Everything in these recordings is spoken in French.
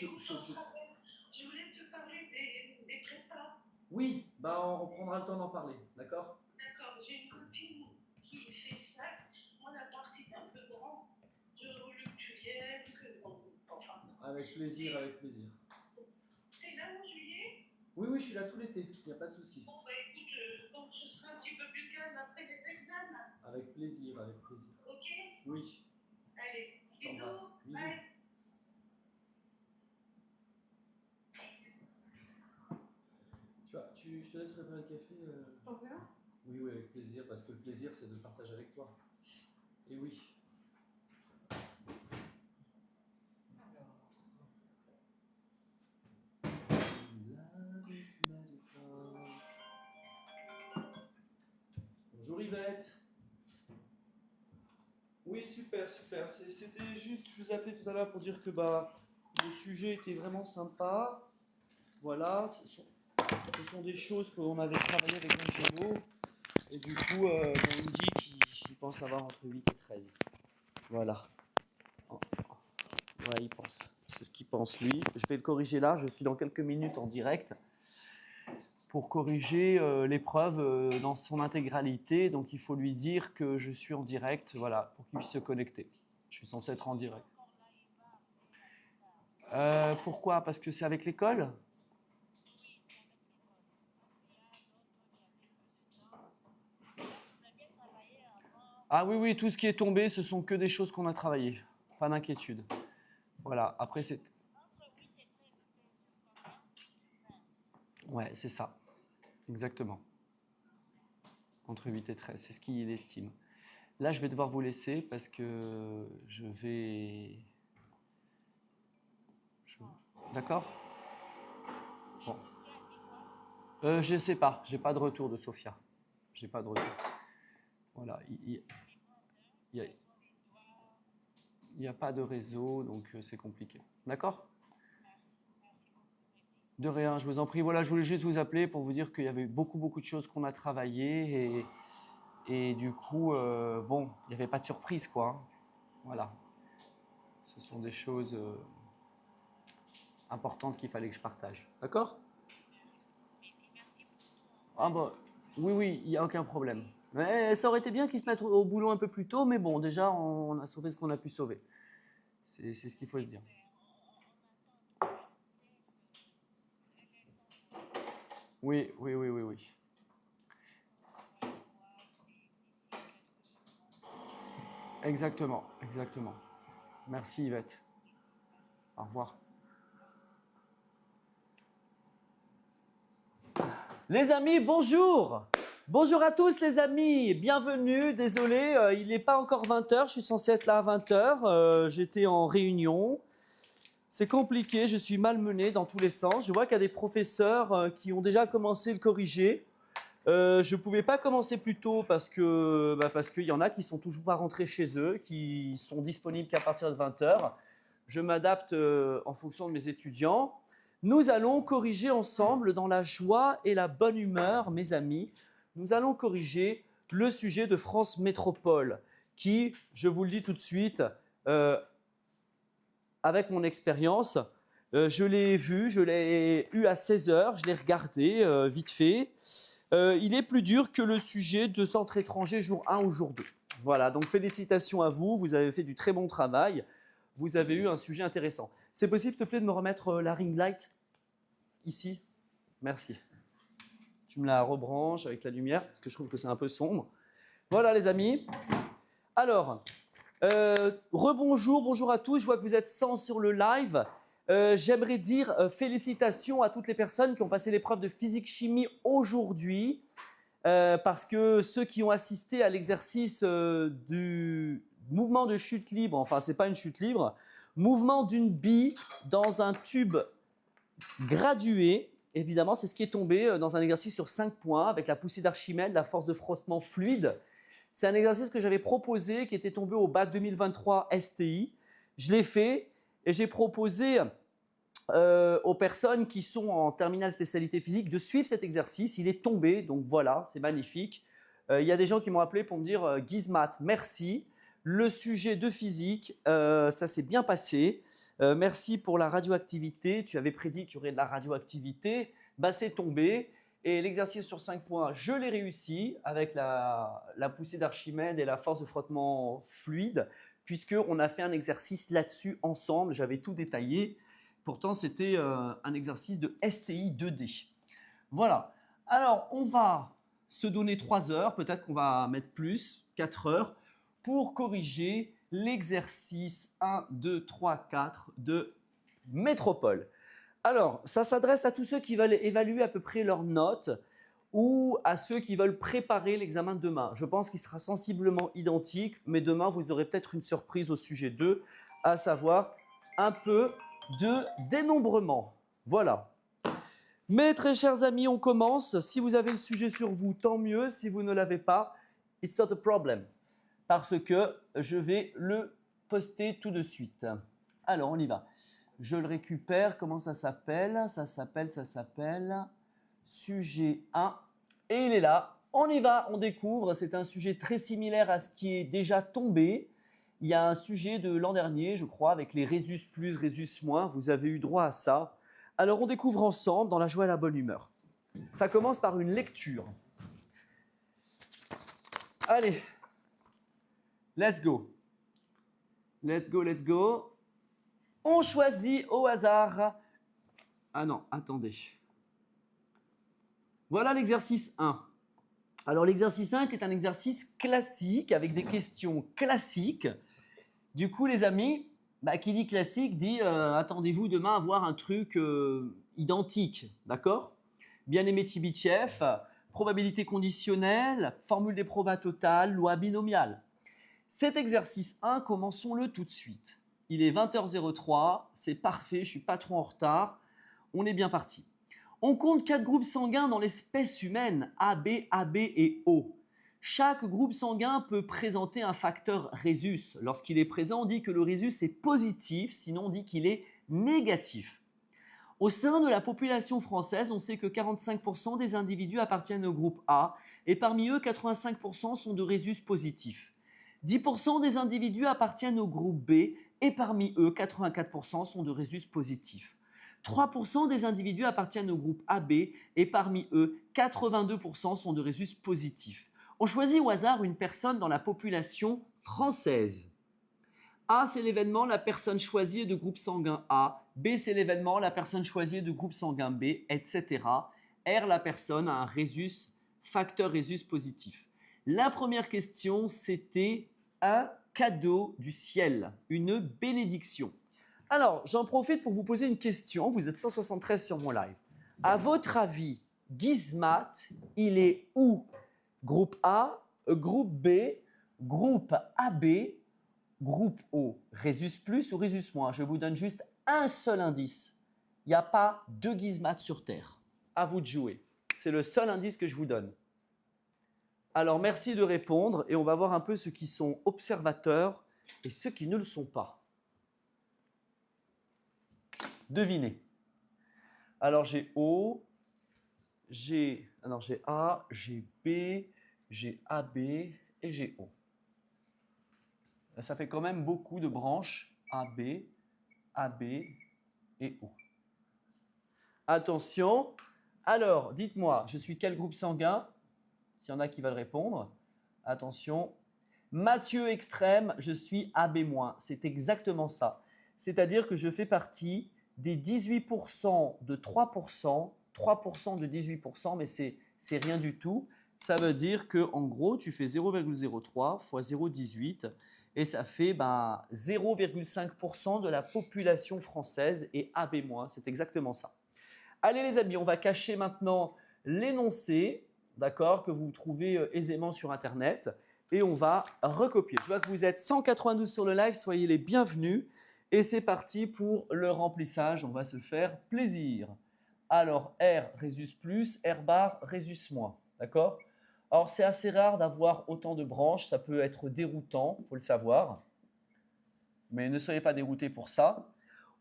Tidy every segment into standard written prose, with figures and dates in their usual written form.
on se rappelle. Je voulais te parler des prépas. Oui, bah on prendra le temps d'en parler, d'accord? D'accord, j'ai une copine qui fait ça. Moi, la partie est un peu grande. J'aurais voulu que tu viennes, enfin. Avec plaisir, avec plaisir. T'es là en juillet? Oui, oui, je suis là tout l'été, il n'y a pas de souci. Bon, bah écoute, donc ce sera un petit peu plus calme après les examens. Avec plaisir, avec plaisir. Ok? Oui. Allez, bisous. Bisous. Bye. Tu vois, je te laisse préparer le café. T'en veux un? Oui, oui, avec plaisir, parce que le plaisir, c'est de le partager avec toi. Et oui. Bonjour Yvette. Oui, super, super. C'était juste, je vous appelais tout à l'heure pour dire que le sujet était vraiment sympa. Voilà, ce sont des choses qu'on avait travaillé avec Angelo. Et du coup, on me dit qu'il pense avoir entre 8 et 13. Voilà. Ouais, il pense. C'est ce qu'il pense lui. Je vais le corriger là. Je suis dans quelques minutes en direct pour corriger l'épreuve dans son intégralité. Donc, il faut lui dire que je suis en direct, voilà, pour qu'il puisse se connecter. Je suis censé être en direct. Pourquoi? Parce que c'est avec l'école? Ah oui, oui, tout ce qui est tombé, ce sont que des choses qu'on a travaillées. Pas d'inquiétude. Voilà, après c'est... Ouais, c'est ça. Exactement. Entre 8 et 13, c'est ce qu'il estime. Là, je vais devoir vous laisser parce que je vais... D'accord? Bon. Je ne sais pas, j'ai pas de retour de Sophia. J'ai pas de retour. Voilà, il n'y a pas de réseau, donc c'est compliqué. D'accord? De rien, je vous en prie. Voilà, je voulais juste vous appeler pour vous dire qu'il y avait beaucoup, beaucoup de choses qu'on a travaillées et du coup, bon, il n'y avait pas de surprise, quoi. Voilà. Ce sont des choses importantes qu'il fallait que je partage. D'accord? Ah bah, oui, oui, il n'y a aucun problème. Mais ça aurait été bien qu'ils se mettent au boulot un peu plus tôt, mais bon, déjà, on a sauvé ce qu'on a pu sauver. C'est ce qu'il faut se dire. Oui, oui, oui, oui, oui. Exactement, exactement. Merci Yvette. Au revoir. Les amis, bonjour! Bonjour à tous les amis, bienvenue, désolé, il n'est pas encore 20h, je suis censé être là à 20h, j'étais en réunion. C'est compliqué, je suis malmené dans tous les sens. Je vois qu'il y a des professeurs qui ont déjà commencé le corriger. Je ne pouvais pas commencer plus tôt parce qu'il y en a qui sont toujours pas rentrés chez eux, qui sont disponibles qu'à partir de 20h. Je m'adapte en fonction de mes étudiants. Nous allons corriger ensemble dans la joie et la bonne humeur, mes amis. Nous allons corriger le sujet de France Métropole qui, je vous le dis tout de suite, avec mon expérience, je l'ai vu, je l'ai eu à 16h, je l'ai regardé vite fait. Il est plus dur que le sujet de centre étranger jour 1 ou jour 2. Voilà, donc félicitations à vous, vous avez fait du très bon travail. Vous avez eu un sujet intéressant. C'est possible, s'il te plaît, de me remettre la ring light ici? Merci. Tu me la rebranches avec la lumière, parce que je trouve que c'est un peu sombre. Voilà les amis. Alors, rebonjour, bonjour à tous. Je vois que vous êtes 100 sur le live. J'aimerais dire félicitations à toutes les personnes qui ont passé l'épreuve de physique-chimie aujourd'hui. Parce que ceux qui ont assisté à l'exercice du mouvement de chute libre, enfin c'est pas une chute libre, mouvement d'une bille dans un tube gradué, évidemment c'est ce qui est tombé dans un exercice sur 5 points avec la poussée d'Archimède, la force de frottement fluide. C'est un exercice que j'avais proposé qui était tombé au bac 2023 STI. Je l'ai fait et j'ai proposé aux personnes qui sont en terminale spécialité physique de suivre cet exercice. Il est tombé, donc voilà, c'est magnifique. Il y a des gens qui m'ont appelé pour me dire Gizmat, merci. Le sujet de physique, ça s'est bien passé. Merci pour la radioactivité. Tu avais prédit qu'il y aurait de la radioactivité. Bah, c'est tombé. Et l'exercice sur 5 points, je l'ai réussi avec la poussée d'Archimède et la force de frottement fluide, puisqu'on a fait un exercice là-dessus ensemble. J'avais tout détaillé. Pourtant, c'était un exercice de STI 2D. Voilà. Alors, on va se donner 3 heures, peut-être qu'on va mettre plus, 4 heures, pour corriger l'exercice 1, 2, 3, 4 de métropole. Alors, ça s'adresse à tous ceux qui veulent évaluer à peu près leurs notes ou à ceux qui veulent préparer l'examen de demain. Je pense qu'il sera sensiblement identique, mais demain, vous aurez peut-être une surprise au sujet 2, à savoir un peu de dénombrement. Voilà. Mes très chers amis, on commence. Si vous avez le sujet sur vous, tant mieux. Si vous ne l'avez pas, it's not a problem. Parce que je vais le poster tout de suite. Alors, on y va. Je le récupère. Comment ça s'appelle? Ça s'appelle sujet 1. Et il est là. On y va, on découvre. C'est un sujet très similaire à ce qui est déjà tombé. Il y a un sujet de l'an dernier, je crois, avec les résus plus, résus moins. Vous avez eu droit à ça. Alors, on découvre ensemble dans la joie et la bonne humeur. Ça commence par une lecture. Allez, let's go. Let's go, let's go. On choisit au hasard. Ah non, attendez. Voilà l'exercice 1. Alors, l'exercice 1 est un exercice classique avec des questions classiques. Du coup, les amis, qui dit classique dit attendez-vous demain à voir un truc identique, d'accord? Bien-aimé Tibitchev, probabilité conditionnelle, formule des probas totales, loi binomiale. Cet exercice 1, commençons-le tout de suite. Il est 20h03, c'est parfait, je ne suis pas trop en retard, on est bien parti. On compte 4 groupes sanguins dans l'espèce humaine, AB, AB et O. Chaque groupe sanguin peut présenter un facteur résus. Lorsqu'il est présent, on dit que le résus est positif, sinon on dit qu'il est négatif. Au sein de la population française, on sait que 45% des individus appartiennent au groupe A et parmi eux, 85% sont de résus positifs. 10% des individus appartiennent au groupe B et parmi eux, 84% sont de résus positifs. 3% des individus appartiennent au groupe AB et parmi eux, 82% sont de résus positifs. On choisit au hasard une personne dans la population française. A, c'est l'événement, la personne choisie est de groupe sanguin A. B, c'est l'événement, la personne choisie est de groupe sanguin B, etc. R, la personne a un résus, facteur résus positif. La première question, c'était un cadeau du ciel, une bénédiction. Alors, j'en profite pour vous poser une question. Vous êtes 173 sur mon live. À votre avis, Gizmat, il est où? Groupe A, groupe B, groupe AB, groupe O, résus plus ou résus moins? Je vous donne juste un seul indice. Il n'y a pas de Gizmat sur Terre. À vous de jouer. C'est le seul indice que je vous donne. Alors, merci de répondre et on va voir un peu ceux qui sont observateurs et ceux qui ne le sont pas. Devinez. Alors, j'ai O, j'ai A, j'ai B, j'ai AB et j'ai O. Ça fait quand même beaucoup de branches AB, AB et O. Attention. Alors, dites-moi, je suis quel groupe sanguin? S'il y en a qui veulent répondre. Attention. Mathieu extrême, je suis AB-. C'est exactement ça. C'est-à-dire que je fais partie des 18% de 3%, 3% de 18%, mais c'est rien du tout. Ça veut dire qu'en gros, tu fais 0,03 fois 0,18 et ça fait 0,5% de la population française et AB-. C'est exactement ça. Allez les amis, on va cacher maintenant l'énoncé, d'accord, que vous trouvez aisément sur Internet et on va recopier. Je vois que vous êtes 192 sur le live, soyez les bienvenus. Et c'est parti pour le remplissage, on va se faire plaisir. Alors, R, résus plus, R bar, résus moins. D'accord? Alors, c'est assez rare d'avoir autant de branches, ça peut être déroutant, il faut le savoir. Mais ne soyez pas déroutés pour ça.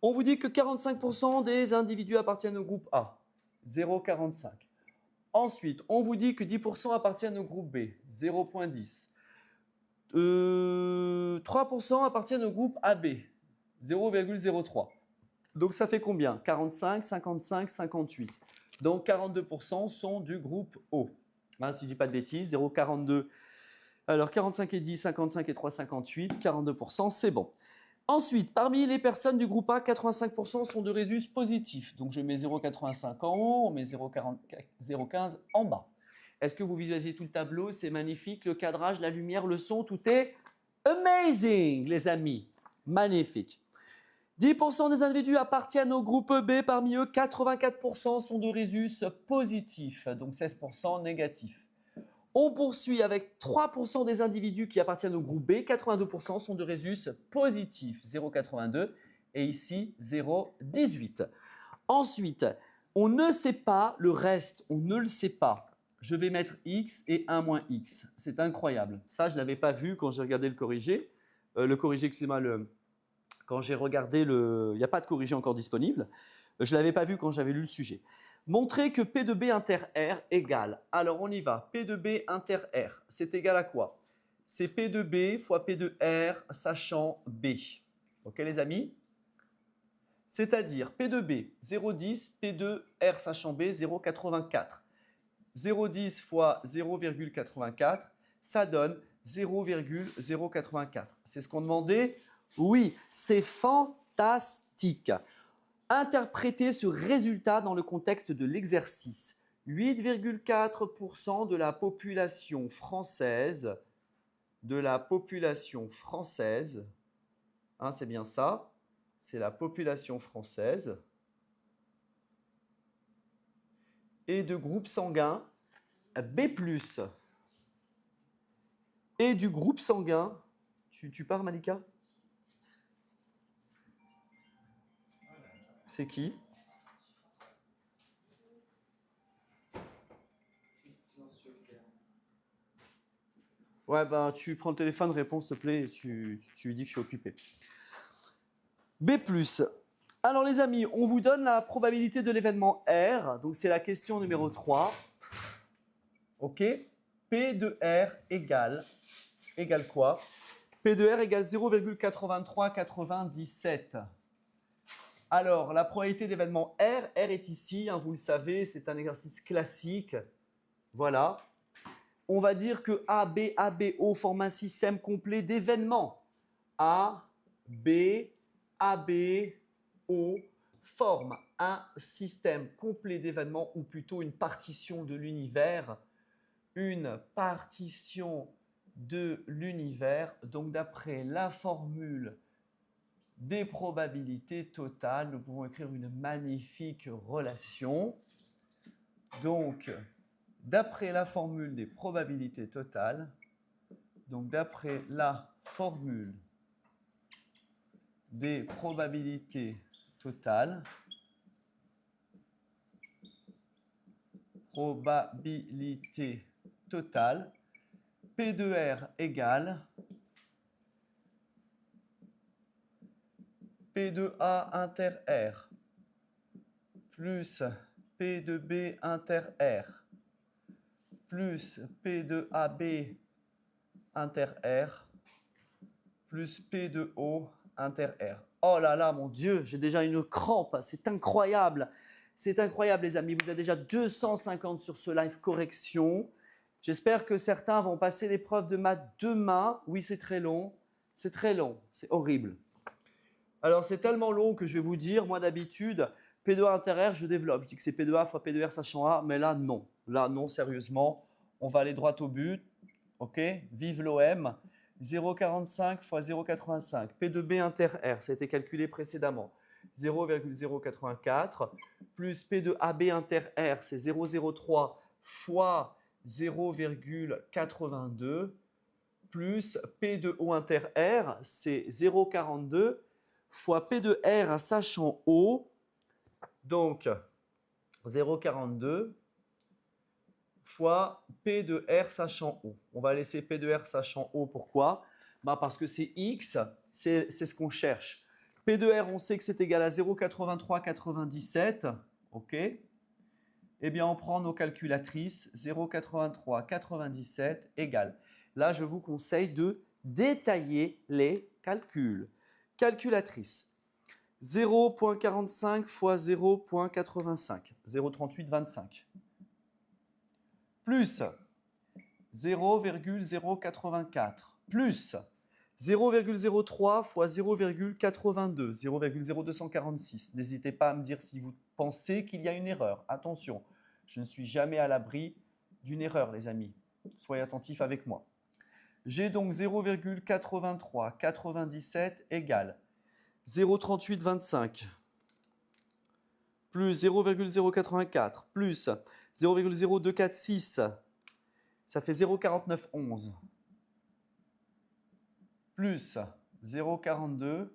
On vous dit que 45% des individus appartiennent au groupe A, 0,45. Ensuite, on vous dit que 10% appartiennent au groupe B, 0,10. 3% appartiennent au groupe AB, 0,03. Donc ça fait combien? 45, 55, 58. Donc 42% sont du groupe O. Hein, si je ne dis pas de bêtises, 0,42. Alors 45 et 10, 55 et 3, 58. 42%, c'est bon. Ensuite, parmi les personnes du groupe A, 85% sont de résus positifs. Donc je mets 0,85 en haut, on met 0,15 en bas. Est-ce que vous visualisez tout le tableau? C'est magnifique, le cadrage, la lumière, le son, tout est amazing, les amis. Magnifique. 10% des individus appartiennent au groupe B. Parmi eux, 84% sont de résus positifs, donc 16% négatifs. On poursuit avec 3% des individus qui appartiennent au groupe B. 82% sont de résus positifs, 0,82. Et ici, 0,18. Ensuite, on ne sait pas le reste, on ne le sait pas. Je vais mettre X et 1 moins X. C'est incroyable. Ça, je ne l'avais pas vu quand j'ai regardé le corrigé. Excusez-moi, quand j'ai regardé il n'y a pas de corrigé encore disponible. Je ne l'avais pas vu quand j'avais lu le sujet. Montrer que P de B inter R égale. Alors, on y va. P de B inter R, c'est égal à quoi? C'est P de B fois P de R sachant B. OK, les amis? C'est-à-dire P de B, 0,10, P de R sachant B, 0,84. 0,10 fois 0,84, ça donne 0,084. C'est ce qu'on demandait? Oui, c'est fantastique. Interprétez ce résultat dans le contexte de l'exercice. 8,4% de la population française, hein, c'est bien ça, c'est la population française, et de groupe sanguin B+. Et du groupe sanguin, tu pars Malika? C'est qui? Ouais, ben tu prends le téléphone, réponds s'il te plaît, et tu lui dis que je suis occupé. B+. Alors les amis, on vous donne la probabilité de l'événement R, donc c'est la question numéro 3. Ok? P de R égale quoi? P de R égale 0,8397. Alors, la probabilité d'événement R est ici, hein, vous le savez, c'est un exercice classique. Voilà. On va dire que A, B, O forment un système complet d'événements. A, B, O forment un système complet d'événements, ou plutôt une partition de l'univers. Une partition de l'univers. Donc, d'après la formule des probabilités totales, nous pouvons écrire une magnifique relation. Donc, d'après la formule des probabilités totales, P de R égale P de A inter R plus P de B inter R plus P de AB inter R plus P de O inter R. Oh là là, mon Dieu, j'ai déjà une crampe, c'est incroyable. C'est incroyable, les amis. Vous avez déjà 250 sur ce live correction. J'espère que certains vont passer l'épreuve de maths demain. Oui, c'est très long. C'est horrible. Alors, c'est tellement long que je vais vous dire, moi d'habitude, P de A inter R, je développe. Je dis que c'est P de A fois P de R sachant A, mais là, non. Là, non, sérieusement. On va aller droit au but. OK? Vive l'OM. 0,45 fois 0,85. P de B inter R, ça a été calculé précédemment. 0,084 plus P de AB inter R, c'est 0,03 fois 0,82 plus P de O inter R, c'est 0,42 fois P de R sachant O, donc 0,42 fois P de R sachant O. On va laisser P de R sachant O, pourquoi? Parce que c'est X, c'est ce qu'on cherche. P de R, on sait que c'est égal à 0,8397, ok? Eh bien, on prend nos calculatrices, 0,8397 égale. Là, je vous conseille de détailler les calculs. Calculatrice. 0,45 fois 0,85. 0,3825. Plus 0,084. Plus 0,03 fois 0,82. 0,0246. N'hésitez pas à me dire si vous pensez qu'il y a une erreur. Attention, je ne suis jamais à l'abri d'une erreur, les amis. Soyez attentifs avec moi. J'ai donc 0,8397 égale 0,3825 plus 0,084 plus 0,0246, ça fait 0,4911 plus 0,42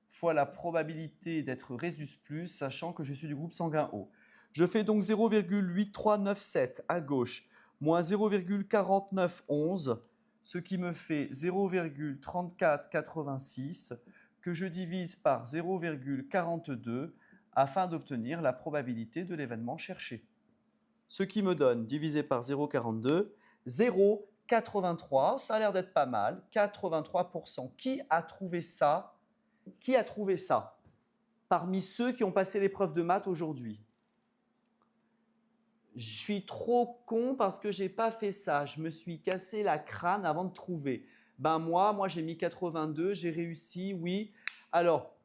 fois la probabilité d'être Rhésus plus, sachant que je suis du groupe sanguin O. Je fais donc 0,8397 à gauche moins 0,4911, ce qui me fait 0,3486 que je divise par 0,42 afin d'obtenir la probabilité de l'événement cherché. Ce qui me donne, divisé par 0,42, 0,83. Ça a l'air d'être pas mal. 83%. Qui a trouvé ça? Qui a trouvé ça parmi ceux qui ont passé l'épreuve de maths aujourd'hui? Je suis trop con parce que je n'ai pas fait ça. Je me suis cassé la crâne avant de trouver. Ben moi j'ai mis 82, j'ai réussi, oui. Alors,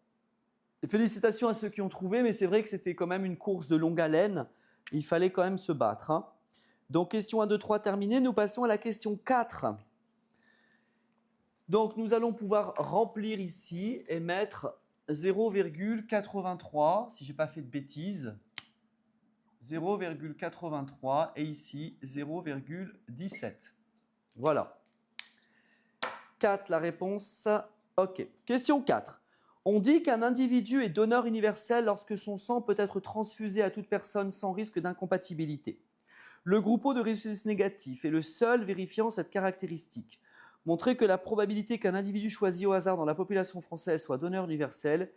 félicitations à ceux qui ont trouvé, mais c'est vrai que c'était quand même une course de longue haleine. Il fallait quand même se battre. Hein. Donc, question 1, 2, 3 terminée. Nous passons à la question 4. Donc, nous allons pouvoir remplir ici et mettre 0,83, si je n'ai pas fait de bêtises. 0,83 et ici 0,17. Voilà. 4, la réponse. OK. Question 4. On dit qu'un individu est donneur universel lorsque son sang peut être transfusé à toute personne sans risque d'incompatibilité. Le groupe O de rhésus négatif est le seul vérifiant cette caractéristique. Montrer que la probabilité qu'un individu choisi au hasard dans la population française soit donneur universel,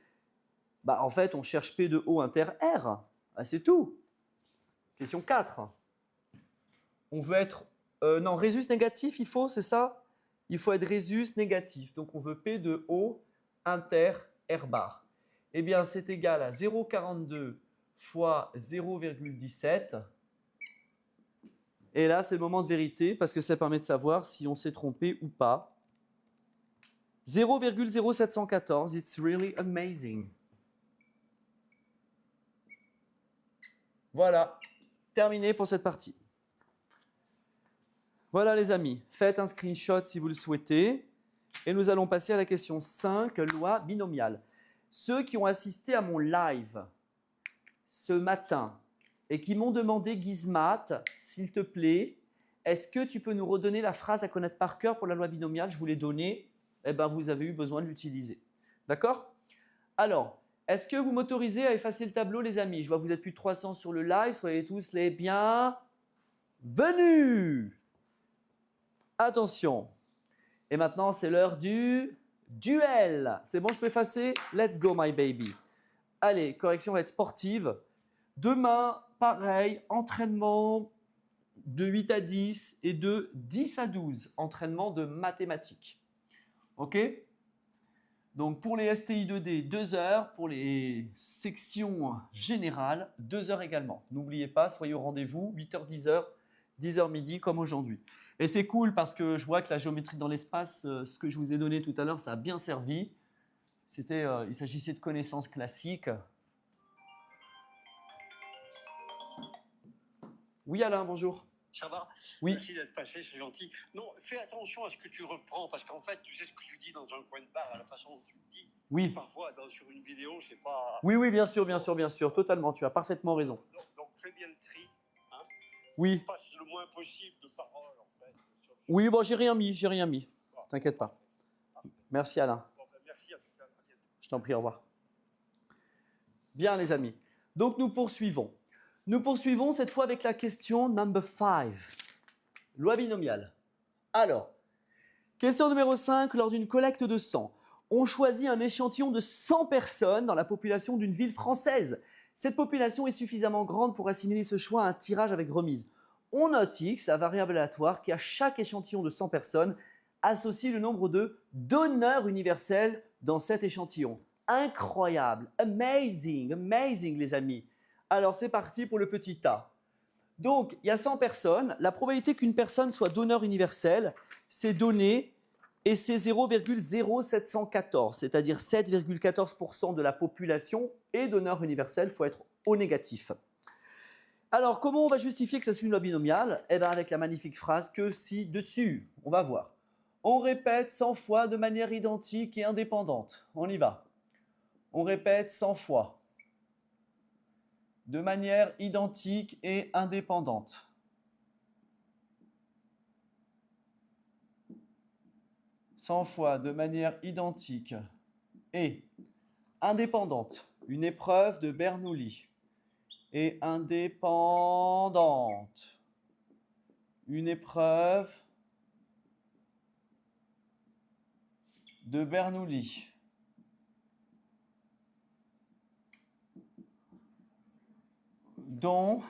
bah en fait on cherche P de O inter R. Ah, c'est tout. Question 4. On veut être... non, rhésus négatif, il faut, c'est ça? Il faut être rhésus négatif. Donc, on veut P de O inter R bar. Eh bien, c'est égal à 0,42 fois 0,17. Et là, c'est le moment de vérité parce que ça permet de savoir si on s'est trompé ou pas. 0,0714, it's really amazing. Voilà. Terminé pour cette partie. Voilà les amis, faites un screenshot si vous le souhaitez. Et nous allons passer à la question 5, loi binomiale. Ceux qui ont assisté à mon live ce matin et qui m'ont demandé Gizmat, s'il te plaît, est-ce que tu peux nous redonner la phrase à connaître par cœur pour la loi binomiale? Je vous l'ai donnée, eh ben, vous avez eu besoin de l'utiliser. D'accord? Alors, est-ce que vous m'autorisez à effacer le tableau, les amis? Je vois que vous êtes plus de 300 sur le live. Soyez tous les bienvenus. Attention. Et maintenant, c'est l'heure du duel. C'est bon, je peux effacer? Let's go, my baby. Allez, correction va être sportive. Demain, pareil, entraînement de 8 à 10 et de 10 à 12. Entraînement de mathématiques. OK? Donc, pour les STI 2D, 2 heures. Pour les sections générales, 2 heures également. N'oubliez pas, soyez au rendez-vous, 8h, 10h, 10h midi, comme aujourd'hui. Et c'est cool parce que je vois que la géométrie dans l'espace, ce que je vous ai donné tout à l'heure, ça a bien servi. Il s'agissait de connaissances classiques. Oui, Alain, bonjour. Ça va? Oui. Merci d'être passé, c'est gentil. Non, fais attention à ce que tu reprends, parce qu'en fait, tu sais ce que tu dis dans un coin de bar, à la façon dont tu le dis. Oui. Parfois, sur une vidéo, c'est pas... Oui, oui, bien sûr, totalement, tu as parfaitement raison. Donc fais bien le tri. Hein. Oui. Passe le moins possible de paroles, en fait. Oui, bon, j'ai rien mis. Bon. T'inquiète pas. Merci, Alain. Bon, ben, merci à tout à l'heure. Je t'en prie, au revoir. Bien, les amis. Donc, nous poursuivons. Nous poursuivons cette fois avec la question number 5. Loi binomiale. Alors, question numéro 5. Lors d'une collecte de sang, on choisit un échantillon de 100 personnes dans la population d'une ville française. Cette population est suffisamment grande pour assimiler ce choix à un tirage avec remise. On note X, la variable aléatoire, qui à chaque échantillon de 100 personnes associe le nombre de donneurs universels dans cet échantillon. Incroyable, amazing, amazing les amis. Alors c'est parti pour le petit A. Donc il y a 100 personnes, la probabilité qu'une personne soit donneur universel, c'est donné et c'est 0,0714, c'est-à-dire 7,14% de la population est donneur universel, il faut être au négatif. Alors comment on va justifier que ça soit une loi binomiale? Eh bien avec la magnifique phrase que ci-dessus, on va voir. On répète 100 fois de manière identique et indépendante. On y va. On répète 100 fois de manière identique et indépendante. « 100 fois de manière identique et indépendante. Une épreuve de Bernoulli. Et indépendante. Une épreuve de Bernoulli. Dont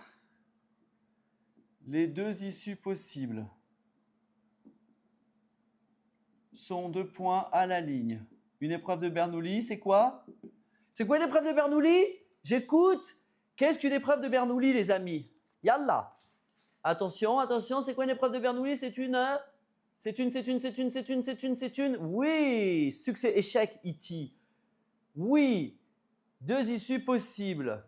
les deux issues possibles sont 2 points à la ligne. Une épreuve de Bernoulli, c'est quoi? C'est quoi une épreuve de Bernoulli? J'écoute. Qu'est-ce qu'une épreuve de Bernoulli, les amis? Yallah. Attention, attention, c'est quoi une épreuve de Bernoulli? C'est une. Oui, succès, échec, E.T. Oui, deux issues possibles.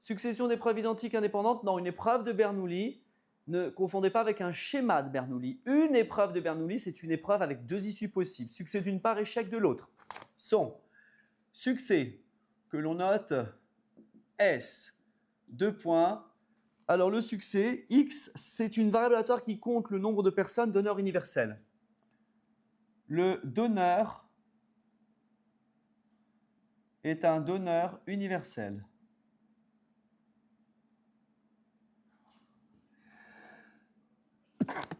Succession d'épreuves identiques indépendantes. Non, une épreuve de Bernoulli, ne confondez pas avec un schéma de Bernoulli. Une épreuve de Bernoulli, c'est une épreuve avec deux issues possibles. Succès d'une part, échec de l'autre. Sont succès que l'on note S, 2 points. Alors le succès, X, c'est une variable aléatoire qui compte le nombre de personnes donneurs universels. Le donneur est un donneur universel.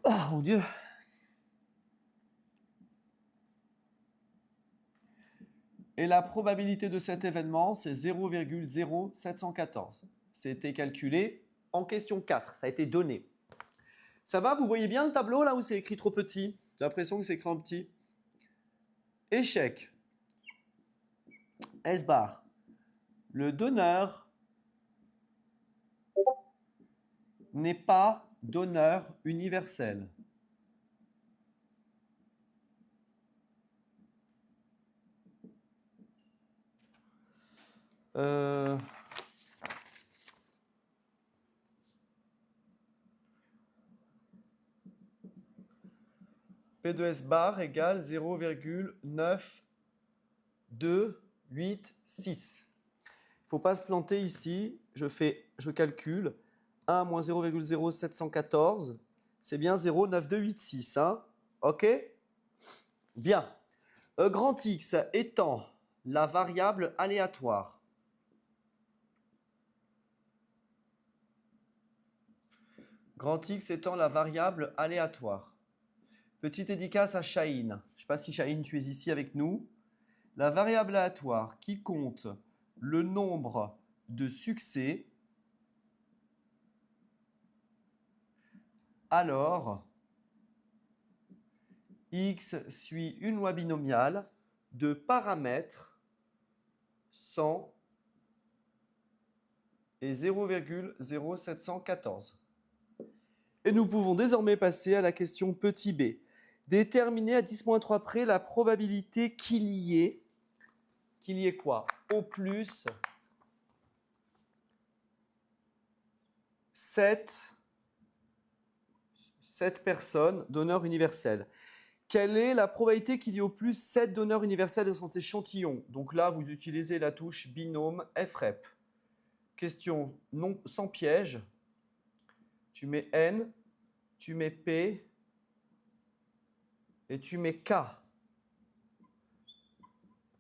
Oh mon Dieu! Et la probabilité de cet événement, c'est 0,0714. C'était calculé en question 4, ça a été donné. Ça va, vous voyez bien le tableau là où c'est écrit trop petit? J'ai l'impression que c'est écrit en petit. Échec. S bar. Le donneur n'est pas donneur universel. P de S bar égale 0,9286. Il ne faut pas se planter ici. Je calcule 1 moins 0,0714. C'est bien 0,9286. Hein? OK? Bien. Grand X étant la variable aléatoire. Grand X étant la variable aléatoire. Petite dédicace à Chahine. Je ne sais pas si Chahine, tu es ici avec nous. La variable aléatoire qui compte le nombre de succès, alors X suit une loi binomiale de paramètres 100 et 0,0714. Et nous pouvons désormais passer à la question petit b. Déterminer à 10-3 près la probabilité qu'il y ait quoi? Au plus 7 personnes donneurs universels. Quelle est la probabilité qu'il y ait au plus 7 donneurs universels de cet échantillon? Donc là, vous utilisez la touche binôme FREP. Question non, sans piège. Tu mets N, tu mets P et tu mets K.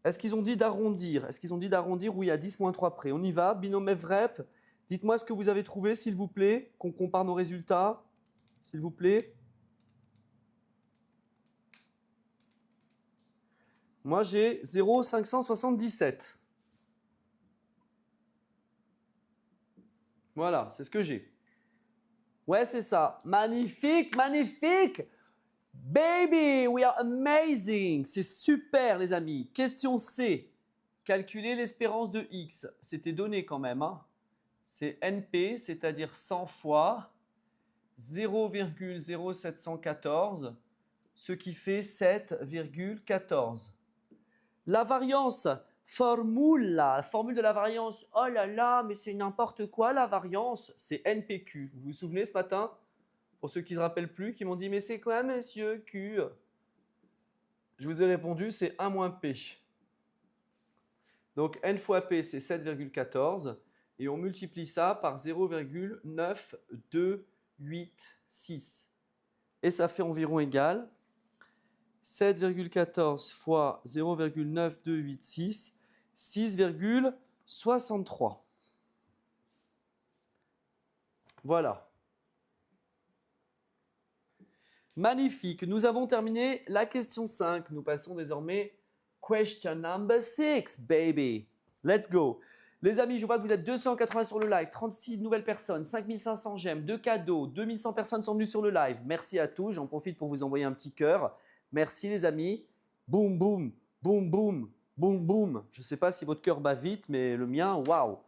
Est-ce qu'ils ont dit d'arrondir? Est-ce qu'ils ont dit d'arrondir? Oui, à 10-3 près. On y va, binôme FREP. Dites-moi ce que vous avez trouvé, s'il vous plaît, qu'on compare nos résultats, s'il vous plaît. Moi, j'ai 0,577. Voilà, c'est ce que j'ai. Ouais, c'est ça. Magnifique, magnifique. Baby, we are amazing. C'est super, les amis. Question C. Calculer l'espérance de X. C'était donné quand même. Hein. C'est NP, c'est-à-dire 100 fois 0,0714, ce qui fait 7,14. La variance, formule de la variance. Oh là là, mais c'est n'importe quoi la variance. C'est NPQ. Vous vous souvenez ce matin? Pour ceux qui ne se rappellent plus, qui m'ont dit « Mais c'est quoi, monsieur Q ?» Je vous ai répondu, c'est 1 moins P. Donc, N fois P, c'est 7,14. Et on multiplie ça par 0,9286. Et ça fait environ égal 7,14 fois 0,9286, 6,63. Voilà. Magnifique. Nous avons terminé la question 5. Nous passons désormais question number 6, baby. Let's go. Les amis, je vois que vous êtes 280 sur le live, 36 nouvelles personnes, 5500 j'aime, 2 cadeaux, 2100 personnes sont venues sur le live. Merci à tous. J'en profite pour vous envoyer un petit cœur. Merci les amis. Boum, boum, boum, boum, boum, boum. Je ne sais pas si votre cœur bat vite, mais le mien, waouh.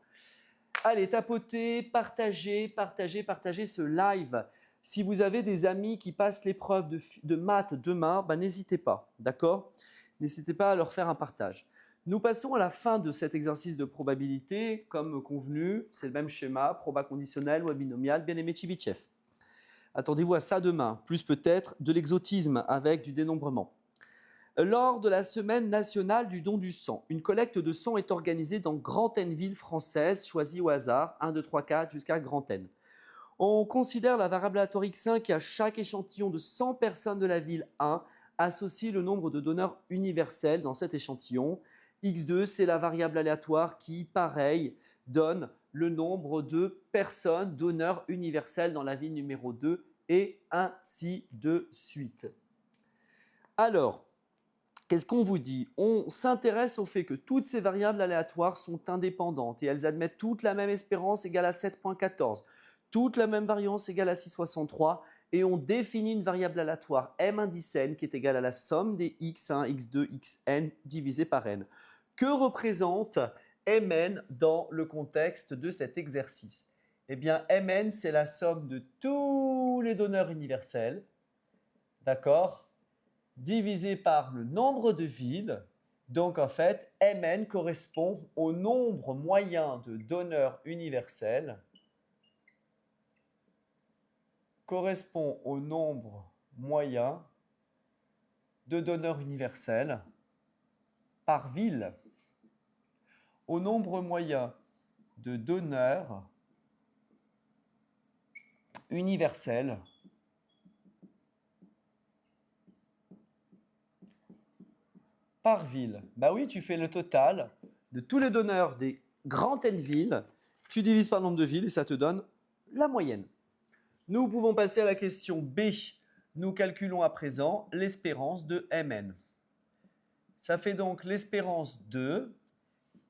Allez, tapotez, partagez, partagez, partagez ce live. Si vous avez des amis qui passent l'épreuve de maths demain, ben, n'hésitez pas, d'accord? N'hésitez pas à leur faire un partage. Nous passons à la fin de cet exercice de probabilité, comme convenu, c'est le même schéma, proba conditionnel ou binomial, bien-aimé Tchibichev. Attendez-vous à ça demain, plus peut-être de l'exotisme avec du dénombrement. Lors de la semaine nationale du don du sang, une collecte de sang est organisée dans Grand N villes françaises, choisies au hasard, 1, 2, 3, 4 jusqu'à Grand N. On considère la variable aléatoire x1 qui, à chaque échantillon de 100 personnes de la ville 1, associe le nombre de donneurs universels dans cet échantillon. x2, c'est la variable aléatoire qui, pareil, donne le nombre de personnes donneurs universels dans la ville numéro 2 et ainsi de suite. Alors, qu'est-ce qu'on vous dit? On s'intéresse au fait que toutes ces variables aléatoires sont indépendantes et elles admettent toute la même espérance égale à 7,14. Toute la même variance égale à 6,63 et on définit une variable aléatoire m indice n qui est égale à la somme des x1, x2, xn divisé par n. Que représente mn dans le contexte de cet exercice? Eh bien, mn, c'est la somme de tous les donneurs universels, d'accord, divisé par le nombre de villes. Donc, en fait, mn correspond au nombre moyen de donneurs universels correspond au nombre moyen de donneurs universels par ville. Au nombre moyen de donneurs universels par ville. Bah oui, tu fais le total de tous les donneurs des grandes N villes, tu divises par le nombre de villes et ça te donne la moyenne. Nous pouvons passer à la question B. Nous calculons à présent l'espérance de Mn. Ça fait donc l'espérance de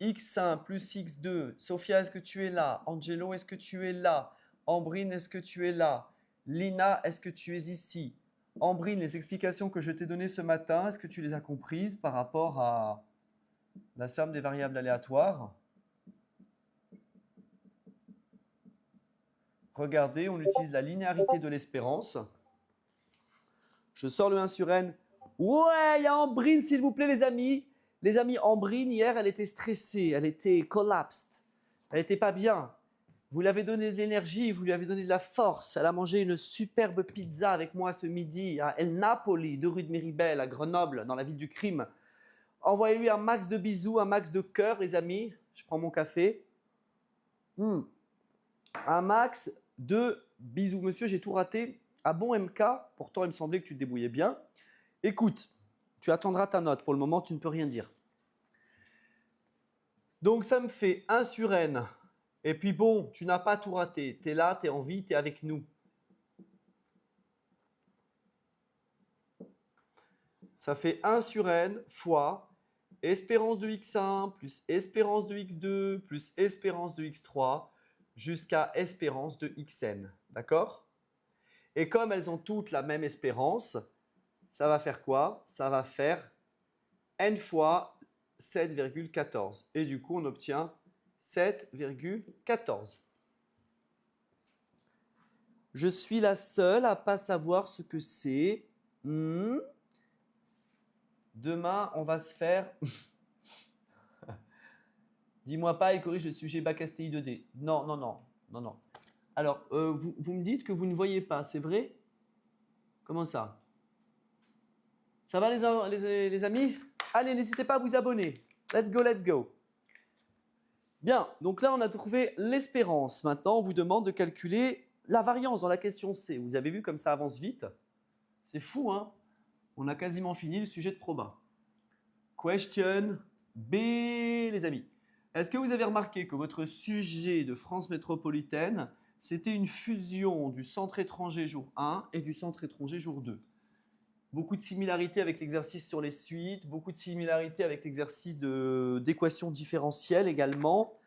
x1 plus x2. Sophia, est-ce que tu es là? Angelo, est-ce que tu es là? Ambrine, est-ce que tu es là? Lina, est-ce que tu es ici? Ambrine, les explications que je t'ai données ce matin, est-ce que tu les as comprises par rapport à la somme des variables aléatoires? Regardez, on utilise la linéarité de l'espérance. Je sors le 1 sur n. Ouais, il y a Ambrine, s'il vous plaît, les amis. Les amis, Ambrine, hier, elle était stressée, elle était collapsed. Elle n'était pas bien. Vous lui avez donné de l'énergie, vous lui avez donné de la force. Elle a mangé une superbe pizza avec moi ce midi à El Napoli, 2 rue de Méribel, à Grenoble, dans la ville du crime. Envoyez-lui un max de bisous, un max de cœur, les amis. Je prends mon café. Un max de bisous. Monsieur, j'ai tout raté. Ah bon, MK, pourtant il me semblait que tu te débrouillais bien. Écoute, tu attendras ta note. Pour le moment, tu ne peux rien dire. Donc, ça me fait 1 sur n. Et puis bon, tu n'as pas tout raté. Tu es là, tu es en vie, tu es avec nous. Ça fait 1 sur n fois espérance de x1 plus espérance de x2 plus espérance de x3 jusqu'à espérance de xn. D'accord? Et comme elles ont toutes la même espérance, ça va faire quoi? Ça va faire n fois 7,14. Et du coup, on obtient 7,14. Je suis la seule à ne pas savoir ce que c'est. Demain, on va se faire... Dis-moi pas et corrige le sujet bac STI 2D. Non, non, non, non, non. Alors, vous me dites que vous ne voyez pas, c'est vrai? Comment ça? Ça va les amis? Allez, n'hésitez pas à vous abonner. Let's go, let's go. Bien, donc là, on a trouvé l'espérance. Maintenant, on vous demande de calculer la variance dans la question C. Vous avez vu comme ça avance vite? C'est fou, hein? On a quasiment fini le sujet de proba. Question B, les amis. Est-ce que vous avez remarqué que votre sujet de France métropolitaine, c'était une fusion du centre étranger jour 1 et du centre étranger jour 2? Beaucoup de similarités avec l'exercice sur les suites, beaucoup de similarités avec l'exercice d'équation différentielle également,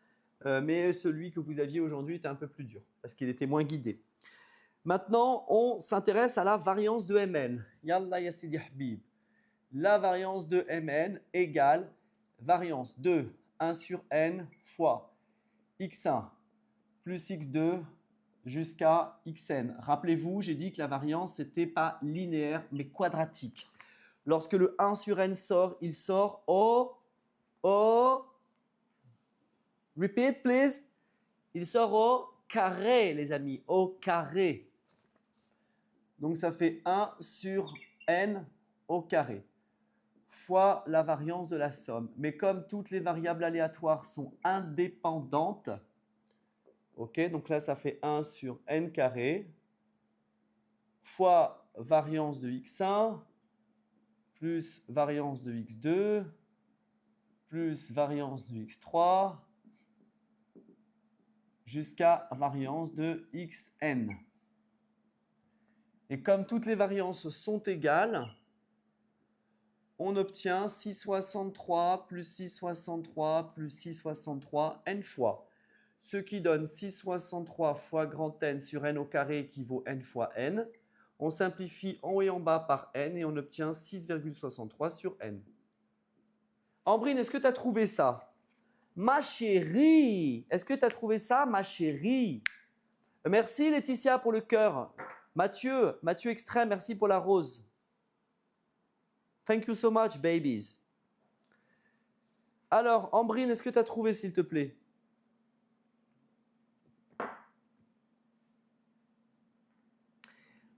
mais celui que vous aviez aujourd'hui était un peu plus dur parce qu'il était moins guidé. Maintenant, on s'intéresse à la variance de Mn. Yallah ya Sidi Habib. La variance de Mn égale variance de 1 sur n fois x1 plus x2 jusqu'à xn. Rappelez-vous, j'ai dit que la variance, n'était pas linéaire, mais quadratique. Lorsque le 1 sur n sort, il sort au... Repeat, please. Il sort au carré, les amis, au carré. Donc, ça fait 1 sur n au carré fois la variance de la somme. Mais comme toutes les variables aléatoires sont indépendantes, ok, donc là, ça fait 1 sur n carré fois variance de x1 plus variance de x2 plus variance de x3 jusqu'à variance de xn. Et comme toutes les variances sont égales, on obtient 663 plus 663 plus 663 n fois. Ce qui donne 663 fois grand N sur n au carré équivaut n fois n. On simplifie en haut et en bas par n et on obtient 6,63 sur n. Ambrine, est-ce que tu as trouvé ça? Ma chérie, est-ce que tu as trouvé ça, ma chérie? Merci Laetitia pour le cœur. Mathieu Extrême, merci pour la rose. Thank you so much, babies. Alors, Ambrine, est-ce que tu as trouvé, s'il te plaît?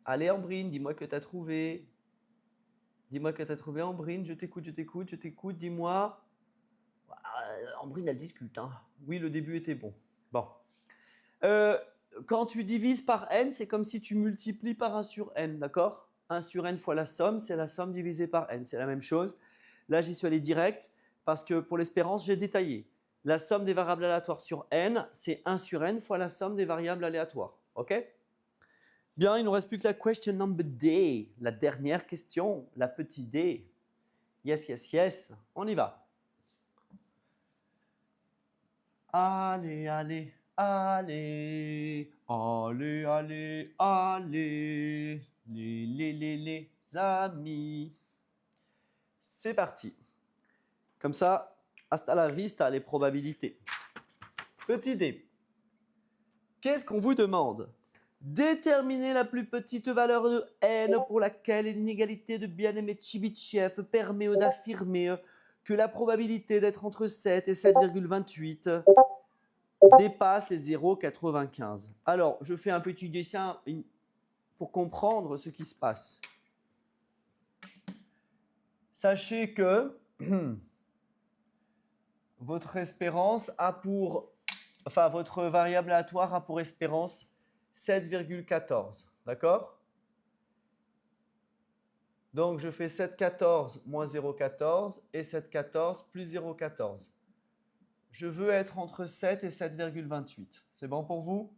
Allez, Ambrine, dis-moi que tu as trouvé. Dis-moi que tu as trouvé, Ambrine. Je t'écoute, dis-moi. Ambrine, elle discute. Hein. Oui, le début était bon. Bon. Quand tu divises par n, c'est comme si tu multiplies par 1 sur n, d'accord? 1 sur n fois la somme, c'est la somme divisée par n. C'est la même chose. Là, j'y suis allé direct parce que pour l'espérance, j'ai détaillé. La somme des variables aléatoires sur n, c'est 1 sur n fois la somme des variables aléatoires. OK? Bien, il ne nous reste plus que la question number D, la dernière question, la petite D. Yes, yes, yes. On y va. Allez, allez, allez, allez, allez, allez, les amis. C'est parti. Comme ça, hasta la vista, les probabilités. Petit D. Qu'est-ce qu'on vous demande? Déterminer la plus petite valeur de n pour laquelle l'inégalité de bien-aimé Chibitchev permet d'affirmer que la probabilité d'être entre 7 et 7,28 dépasse les 0,95. Alors, je fais un petit dessin pour comprendre ce qui se passe. Sachez que votre espérance a pour... Enfin, votre variable aléatoire a pour espérance 7,14. D'accord? Donc, je fais 7,14 moins 0,14 et 7,14 plus 0,14. Je veux être entre 7 et 7,28. C'est bon pour vous?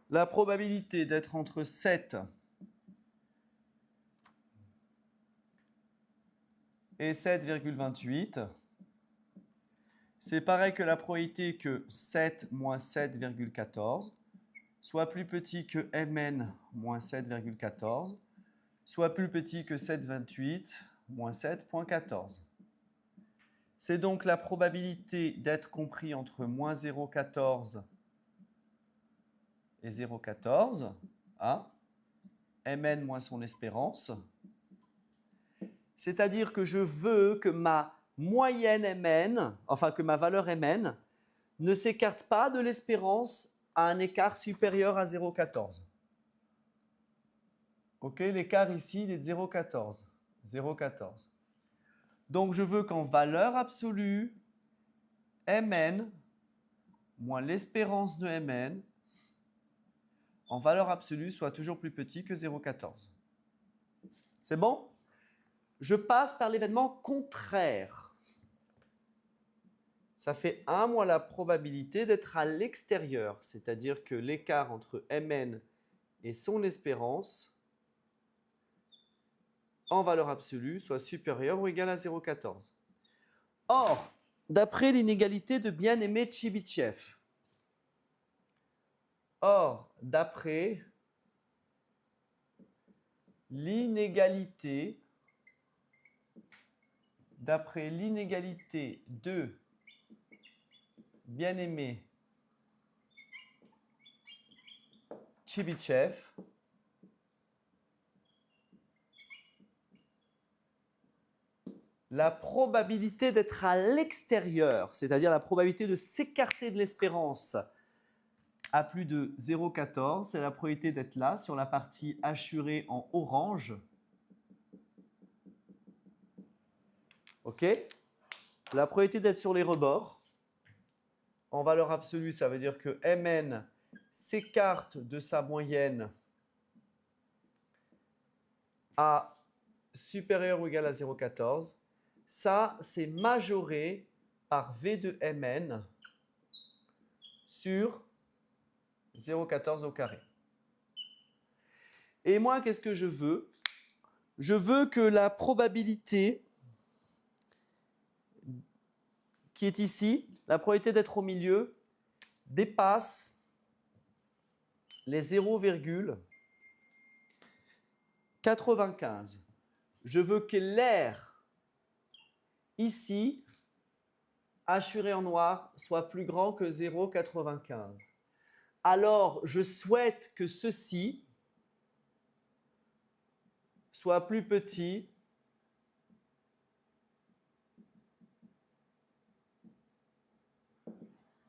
La probabilité d'être entre 7 et 7,28, c'est pareil que la probabilité que 7 moins 7,14, soit plus petit que Mn moins 7,14, soit plus petit que 7,28 moins 7,14. C'est donc la probabilité d'être compris entre moins 0,14 et 0,14, hein, Mn moins son espérance. C'est-à-dire que je veux que ma moyenne Mn, enfin que ma valeur Mn, ne s'écarte pas de l'espérance à un écart supérieur à 0,14. Ok, l'écart ici, il est de 0,14. 0,14. Donc, je veux qu'en valeur absolue, Mn moins l'espérance de Mn, en valeur absolue, soit toujours plus petit que 0,14. C'est bon? Je passe par l'événement contraire. Ça fait 1 moins la probabilité d'être à l'extérieur, c'est-à-dire que l'écart entre Mn et son espérance en valeur absolue soit supérieur ou égal à 0,14. Or, d'après l'inégalité de bien-aimé Tchibitchev, d'après l'inégalité de bien-aimé Tchibitchev, la probabilité d'être à l'extérieur, c'est-à-dire la probabilité de s'écarter de l'espérance à plus de 0,14, c'est la probabilité d'être là sur la partie hachurée en orange. Ok? La probabilité d'être sur les rebords, en valeur absolue, ça veut dire que Mn s'écarte de sa moyenne à supérieur ou égal à 0,14. Ça, c'est majoré par V de Mn sur 0,14 au carré. Et moi, qu'est-ce que je veux? Je veux que la probabilité qui est ici, la probabilité d'être au milieu, dépasse les 0,95. Je veux que l'air ici, hachuré en noir, soit plus grand que 0,95. Alors, je souhaite que ceci soit plus petit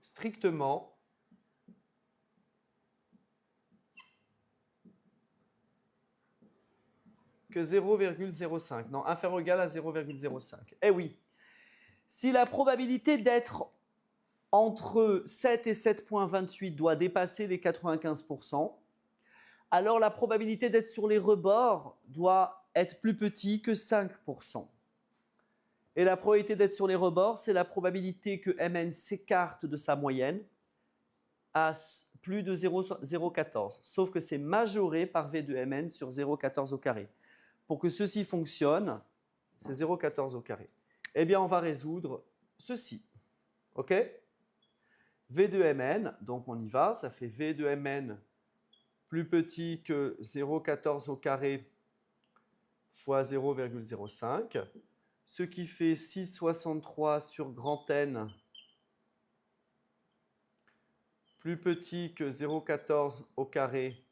strictement que 0,05. Non, inférieur ou égal à 0,05. Eh oui, si la probabilité d'être entre 7 et 7,28 doit dépasser les 95%, alors la probabilité d'être sur les rebords doit être plus petit que 5%. Et la probabilité d'être sur les rebords, c'est la probabilité que Mn s'écarte de sa moyenne à plus de 0,14. Sauf que c'est majoré par V de Mn sur 0,14 au carré. Pour que ceci fonctionne, c'est 0,14 au carré. Eh bien, on va résoudre ceci. OK? V de Mn, donc on y va, ça fait V de Mn plus petit que 0,14 au carré fois 0,05, ce qui fait 6,63 sur grand N plus petit que 0,14 au carré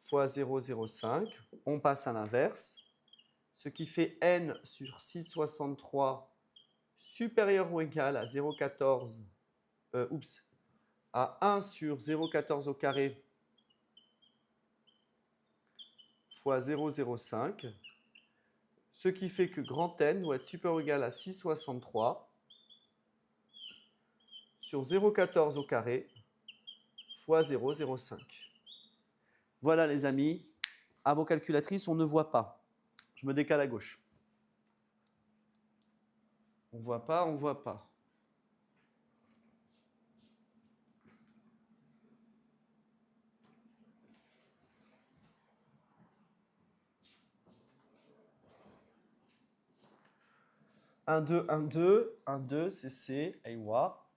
fois 0,05. On passe à l'inverse, ce qui fait N sur 6,63 supérieur ou égal à 0,14, à 1 sur 0,14 au carré fois 0,05, ce qui fait que grand N doit être supérieur ou égal à 6,63 sur 0,14 au carré fois 0,05. Voilà les amis, à vos calculatrices, on ne voit pas. Je me décale à gauche. On ne voit pas, on ne voit pas. Un, deux, un, deux, un, deux, CC, Aywa.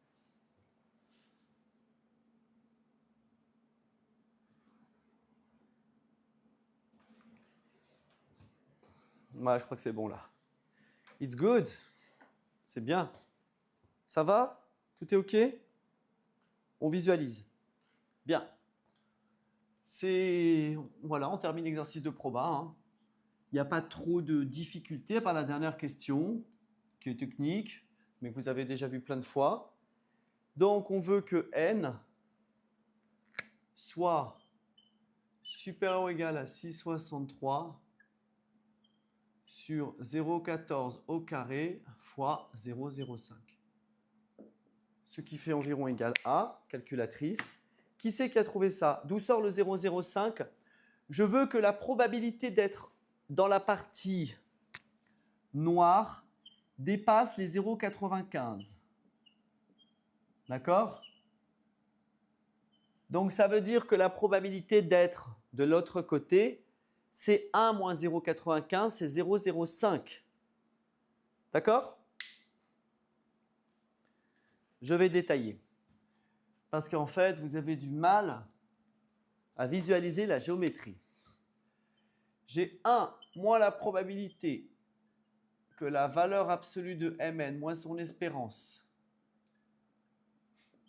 Ouais, je crois que c'est bon là. It's good. C'est bien. Ça va? Tout est OK? On visualise. Bien. Voilà, on termine l'exercice de proba. Hein. Il n'y a pas trop de difficultés à part la dernière question, qui est technique, mais que vous avez déjà vu plein de fois. Donc, on veut que n soit supérieur ou égal à 6,63 sur 0,14 au carré fois 0,05. Ce qui fait environ égal à, calculatrice. Qui c'est qui a trouvé ça? D'où sort le 0,05? Je veux que la probabilité d'être dans la partie noire dépasse les 0,95. D'accord? Donc, ça veut dire que la probabilité d'être de l'autre côté, c'est 1 moins 0,95, c'est 0,05. D'accord? Je vais détailler. Parce qu'en fait, vous avez du mal à visualiser la géométrie. J'ai 1 moins la probabilité que la valeur absolue de Mn moins son espérance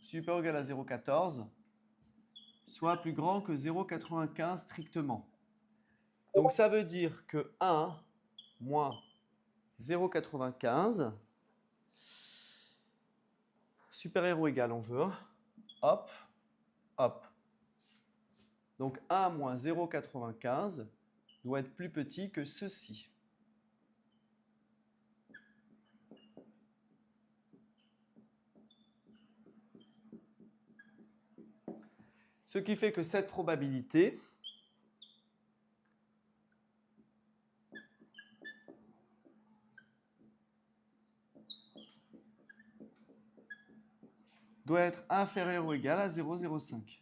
supérieur ou égal à 0,14 soit plus grand que 0,95 strictement. Donc ça veut dire que 1 moins 0,95 supérieur ou égal, on veut. Hop, hop. Donc 1 moins 0,95 doit être plus petit que ceci. Ce qui fait que cette probabilité doit être inférieure ou égale à 0,05.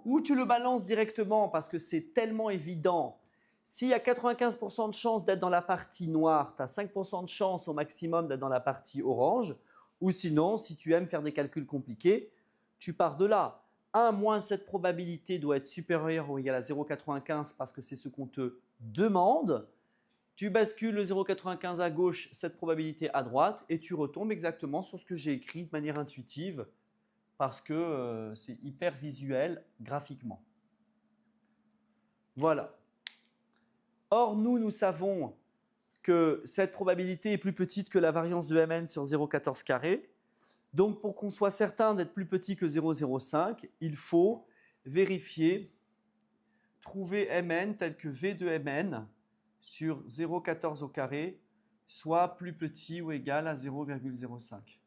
Ou tu le balances directement parce que c'est tellement évident. S'il y a 95% de chance d'être dans la partie noire, tu as 5% de chance au maximum d'être dans la partie orange. Ou sinon, si tu aimes faire des calculs compliqués, tu pars de là. 1 moins cette probabilité doit être supérieure ou égale à 0,95 parce que c'est ce qu'on te demande. Tu bascules le 0,95 à gauche, cette probabilité à droite, et tu retombes exactement sur ce que j'ai écrit de manière intuitive parce que c'est hyper visuel graphiquement. Voilà. Or, nous savons que cette probabilité est plus petite que la variance de Mn sur 0,14 carré. Donc, pour qu'on soit certain d'être plus petit que 0,05, il faut vérifier, trouver Mn tel que V de Mn sur 0,14 au carré soit plus petit ou égal à 0,05.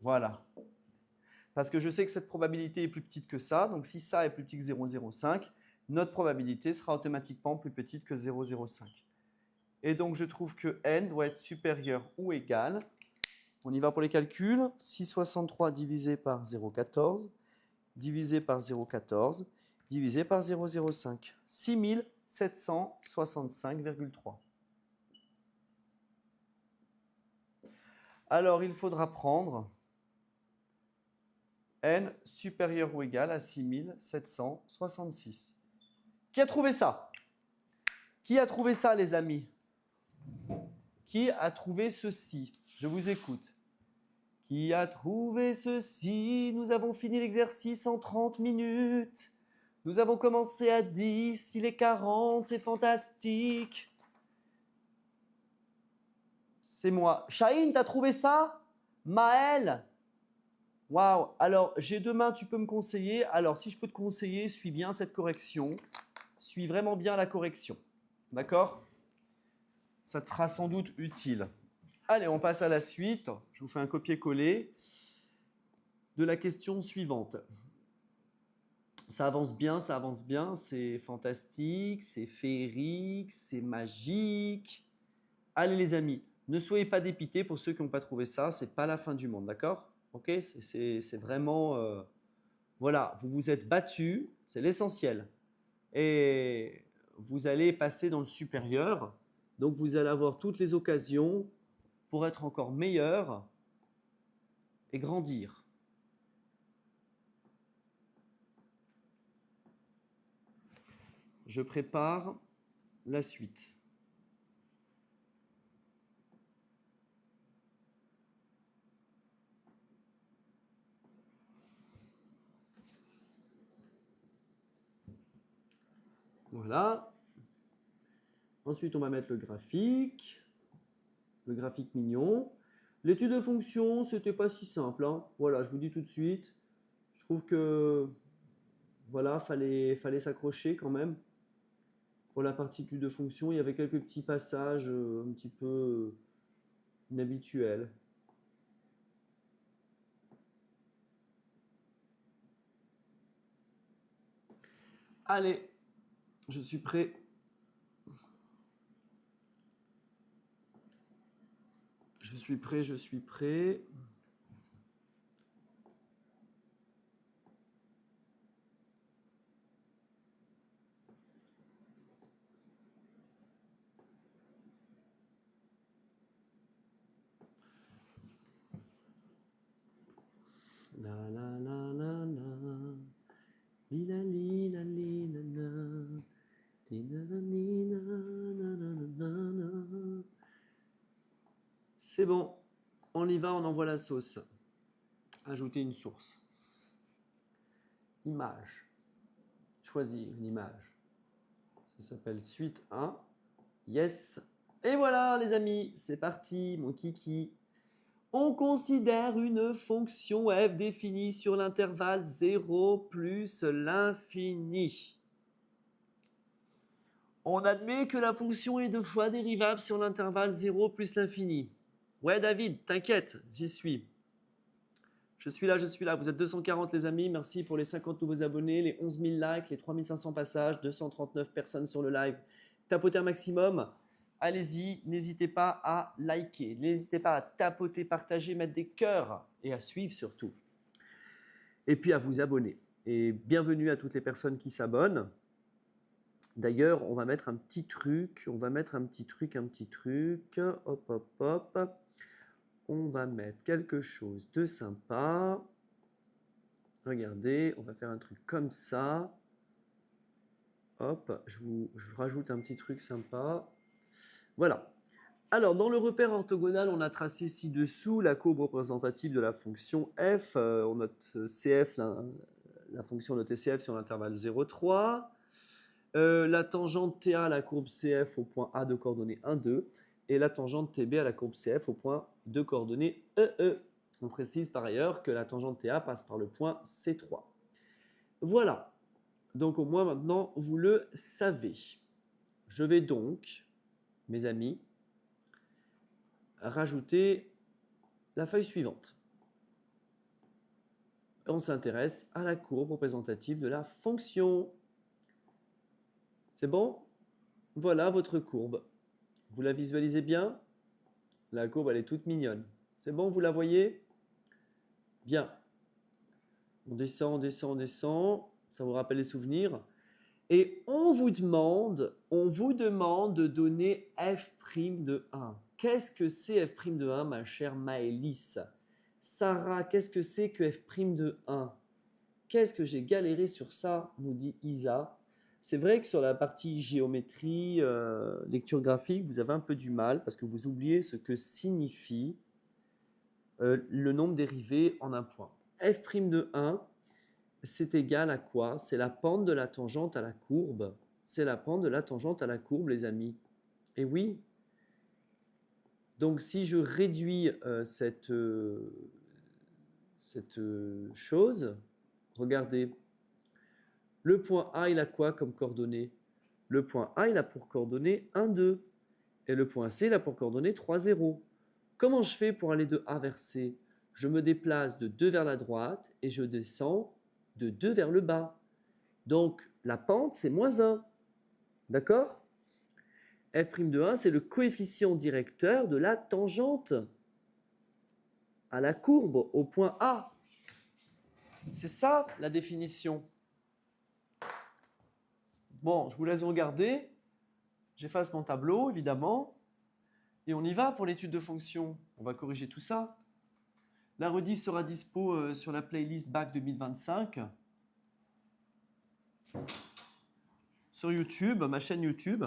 Voilà. Parce que je sais que cette probabilité est plus petite que ça, donc si ça est plus petit que 0,05, notre probabilité sera automatiquement plus petite que 0,05. Et donc je trouve que n doit être supérieur ou égal, on y va pour les calculs, 6,63 divisé par 0,14, divisé par 0,14, divisé par 0,05, 6765,3. Alors il faudra prendre n supérieur ou égal à 6766. Qui a trouvé ça? Qui a trouvé ça, les amis? Qui a trouvé ceci? Je vous écoute. Qui a trouvé ceci? Nous avons fini l'exercice en 30 minutes. Nous avons commencé à 10, il est 40, c'est fantastique. C'est moi. Shahin, t'as trouvé ça? Maël? Waouh. Alors, j'ai deux mains, tu peux me conseiller. Alors, si je peux te conseiller, suis bien cette correction. Suis vraiment bien la correction. D'accord? Ça te sera sans doute utile. Allez, on passe à la suite. Je vous fais un copier-coller de la question suivante. Ça avance bien, c'est fantastique, c'est féerique, c'est magique. Allez les amis, ne soyez pas dépités pour ceux qui n'ont pas trouvé ça, c'est pas la fin du monde, d'accord? Ok, c'est vraiment, voilà, vous vous êtes battus, c'est l'essentiel. Et vous allez passer dans le supérieur, donc vous allez avoir toutes les occasions pour être encore meilleur et grandir. Je prépare la suite. Voilà. Ensuite, on va mettre le graphique mignon. L'étude de fonction, c'était pas si simple, hein. Voilà, je vous dis tout de suite. Je trouve que voilà, fallait s'accrocher quand même. Pour la partie étude de fonction, il y avait quelques petits passages un petit peu inhabituels. Allez, je suis prêt. Je suis prêt, je suis prêt. La la la la la. Lila lila lila la. C'est bon, on y va, on envoie la sauce. Ajouter une source. Image. Choisir une image. Ça s'appelle suite 1. Yes. Et voilà les amis, c'est parti, mon kiki. On considère une fonction f définie sur l'intervalle 0 plus l'infini. On admet que la fonction est 2 fois dérivable sur l'intervalle 0 plus l'infini. Ouais David, t'inquiète, j'y suis. Je suis là, vous êtes 240 les amis, merci pour les 50 nouveaux abonnés, les 11 000 likes, les 3500 passages, 239 personnes sur le live. Tapotez un maximum, allez-y, n'hésitez pas à liker, n'hésitez pas à tapoter, partager, mettre des cœurs et à suivre surtout. Et puis à vous abonner. Et bienvenue à toutes les personnes qui s'abonnent. D'ailleurs, on va mettre un petit truc, hop, hop, hop. On va mettre quelque chose de sympa. Regardez, on va faire un truc comme ça. Hop, je rajoute un petit truc sympa. Voilà. Alors, dans le repère orthogonal, on a tracé ci-dessous la courbe représentative de la fonction f. On note CF, la fonction de TCF sur l'intervalle 0,3. La tangente TA à la courbe CF au point A de coordonnées 1, 2. Et la tangente TB à la courbe CF au point de coordonnées EE. On précise par ailleurs que la tangente TA passe par le point C3. Voilà. Donc au moins maintenant, vous le savez. Je vais donc, mes amis, rajouter la feuille suivante. On s'intéresse à la courbe représentative de la fonction. C'est bon? Voilà votre courbe. Vous la visualisez bien? La courbe, elle est toute mignonne. C'est bon, vous la voyez? Bien. On descend, on descend, on descend. Ça vous rappelle les souvenirs? Et on vous demande de donner f' de 1. Qu'est-ce que c'est f' de 1, ma chère Maëlys? Sarah, qu'est-ce que c'est que f' de 1? Qu'est-ce que j'ai galéré sur ça, nous dit Isa. C'est vrai que sur la partie géométrie, lecture graphique, vous avez un peu du mal parce que vous oubliez ce que signifie le nombre dérivé en un point. f' de 1, c'est égal à quoi? C'est la pente de la tangente à la courbe. C'est la pente de la tangente à la courbe, les amis. Et oui. Donc, si je réduis cette chose, regardez. Le point A, il a quoi comme coordonnée? Le point A, il a pour coordonnée 1, 2. Et le point C, il a pour coordonnée 3, 0. Comment je fais pour aller de A vers C? Je me déplace de 2 vers la droite et je descends de 2 vers le bas. Donc, la pente, c'est moins 1. D'accord? f' de 1, c'est le coefficient directeur de la tangente à la courbe au point A. C'est ça, la définition. Bon, je vous laisse regarder. J'efface mon tableau, évidemment. Et on y va pour l'étude de fonction. On va corriger tout ça. La rediff sera dispo sur la playlist Bac 2025. Sur YouTube, ma chaîne YouTube.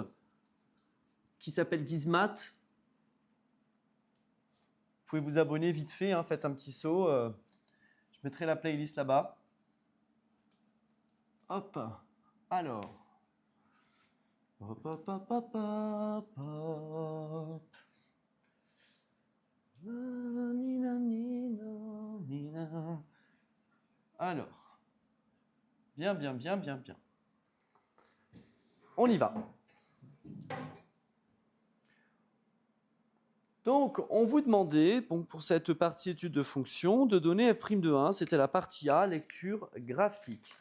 qui s'appelle Gizmat. Vous pouvez vous abonner vite fait, hein, faites un petit saut. Je mettrai la playlist là-bas. Hop, alors. Hop, hop, hop, hop, hop, hop. Alors, bien, bien, bien, bien, bien. On y va. Donc, on vous demandait, pour cette partie étude de fonction, de donner f' de 1. C'était la partie A, lecture graphique.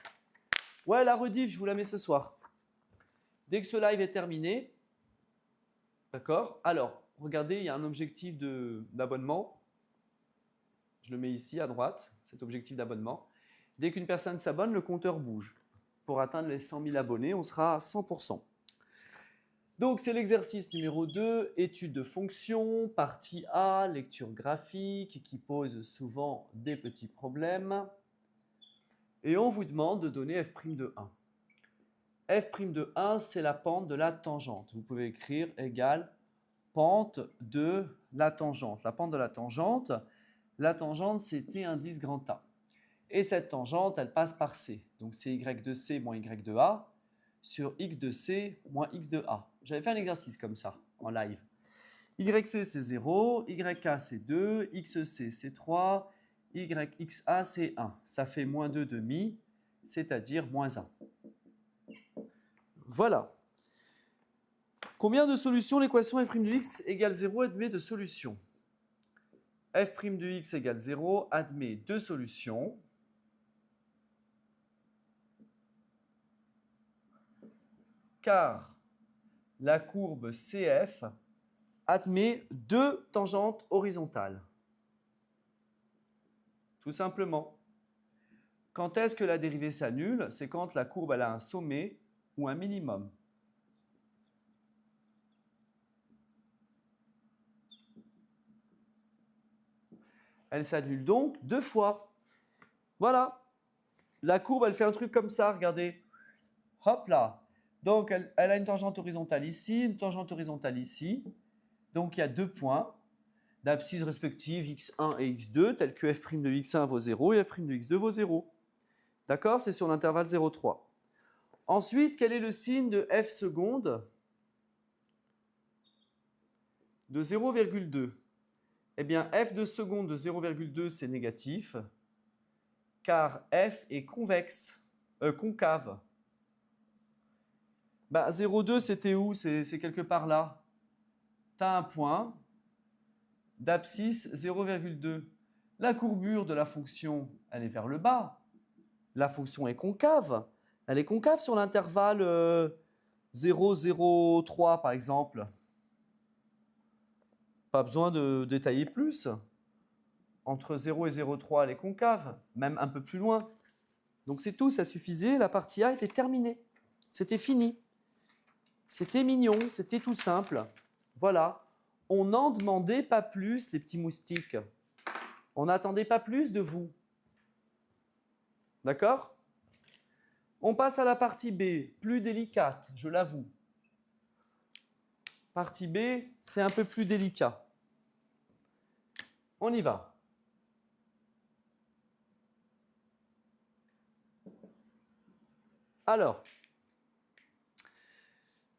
Ouais, la rediff, je vous la mets ce soir. Dès que ce live est terminé, d'accord? Alors, regardez, il y a un objectif d'abonnement. Je le mets ici à droite, cet objectif d'abonnement. Dès qu'une personne s'abonne, le compteur bouge. Pour atteindre les 100 000 abonnés, on sera à 100%. Donc, c'est l'exercice numéro 2, étude de fonction, partie A, lecture graphique, qui pose souvent des petits problèmes. Et on vous demande de donner f' de 1. f' de 1, c'est la pente de la tangente. Vous pouvez écrire égale pente de la tangente. La pente de la tangente, c'est T indice grand A. Et cette tangente, elle passe par C. Donc, c'est y de C moins y de A sur x de C moins x de A. J'avais fait un exercice comme ça, en live. YC, c'est 0, YK, c'est 2, XC, c'est 3, YXA, c'est 1. Ça fait moins 2 demi, c'est-à-dire moins 1. Voilà. Combien de solutions l'équation f' de x égale 0 admet de solutions? F' de x égale 0 admet deux solutions. Car la courbe CF admet deux tangentes horizontales. Tout simplement. Quand est-ce que la dérivée s'annule? C'est quand la courbe elle a un sommet ou un minimum. Elle s'annule donc deux fois. Voilà. La courbe, elle fait un truc comme ça, regardez. Hop là. Donc, elle a une tangente horizontale ici, une tangente horizontale ici. Donc, il y a deux points d'abscisse respective x1 et x2, tels que f' de x1 vaut 0 et f' de x2 vaut 0. D'accord? C'est sur l'intervalle 0,3. Ensuite, quel est le signe de f seconde de 0,2? Eh bien, f de seconde de 0,2, c'est négatif, car f est concave. Bah, 0,2, c'était où? C'est quelque part là. Tu as un point d'abscisse 0,2. La courbure de la fonction, elle est vers le bas. La fonction est concave. Elle est concave sur l'intervalle 0,03 par exemple. Pas besoin de détailler plus. Entre 0 et 0,3, elle est concave, même un peu plus loin. Donc c'est tout, ça suffisait, la partie A était terminée. C'était fini. C'était mignon, c'était tout simple. Voilà. On n'en demandait pas plus, les petits moustiques. On n'attendait pas plus de vous. D'accord? On passe à la partie B, plus délicate, je l'avoue. Partie B, c'est un peu plus délicat. On y va. Alors,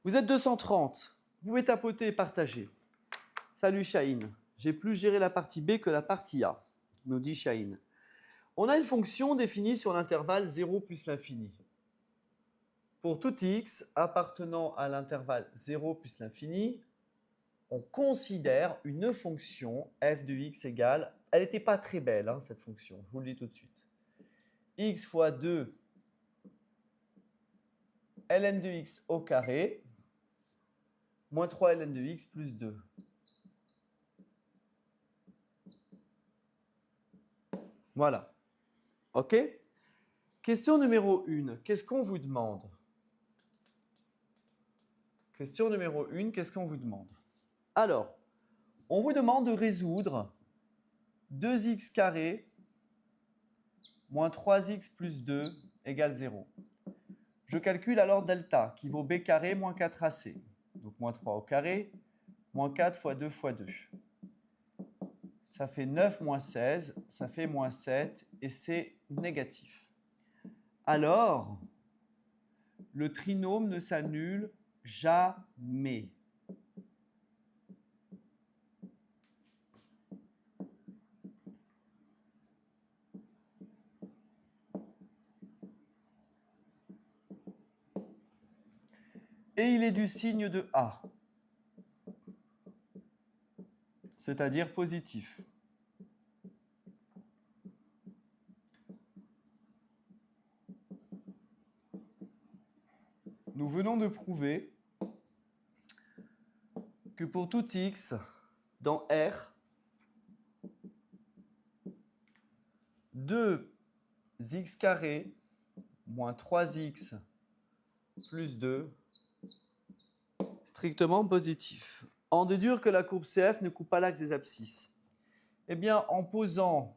vous êtes 230. Vous pouvez tapoter et partager. Salut Shaheen. J'ai plus géré la partie B que la partie A, nous dit Shaheen. On a une fonction définie sur l'intervalle 0 plus l'infini. Pour tout x appartenant à l'intervalle 0 plus l'infini, on considère une fonction f de x égale, elle n'était pas très belle hein, cette fonction, je vous le dis tout de suite, x fois 2 ln de x au carré moins 3 ln de x plus 2. Voilà. OK? Question numéro 1. Qu'est-ce qu'on vous demande? Question numéro 1. Qu'est-ce qu'on vous demande? Alors, on vous demande de résoudre 2x carré moins 3x plus 2 égale 0. Je calcule alors delta qui vaut b carré moins 4ac. donc moins 3 au carré, moins 4 fois 2 fois 2. Ça fait 9 moins 16, ça fait moins 7, et c'est négatif. Alors, le trinôme ne s'annule jamais. Et il est du signe de A, c'est-à-dire positif. Nous venons de prouver que pour tout x dans R, 2x carré moins 3x plus 2, strictement positif. En déduire que la courbe CF ne coupe pas l'axe des abscisses. Eh bien, en posant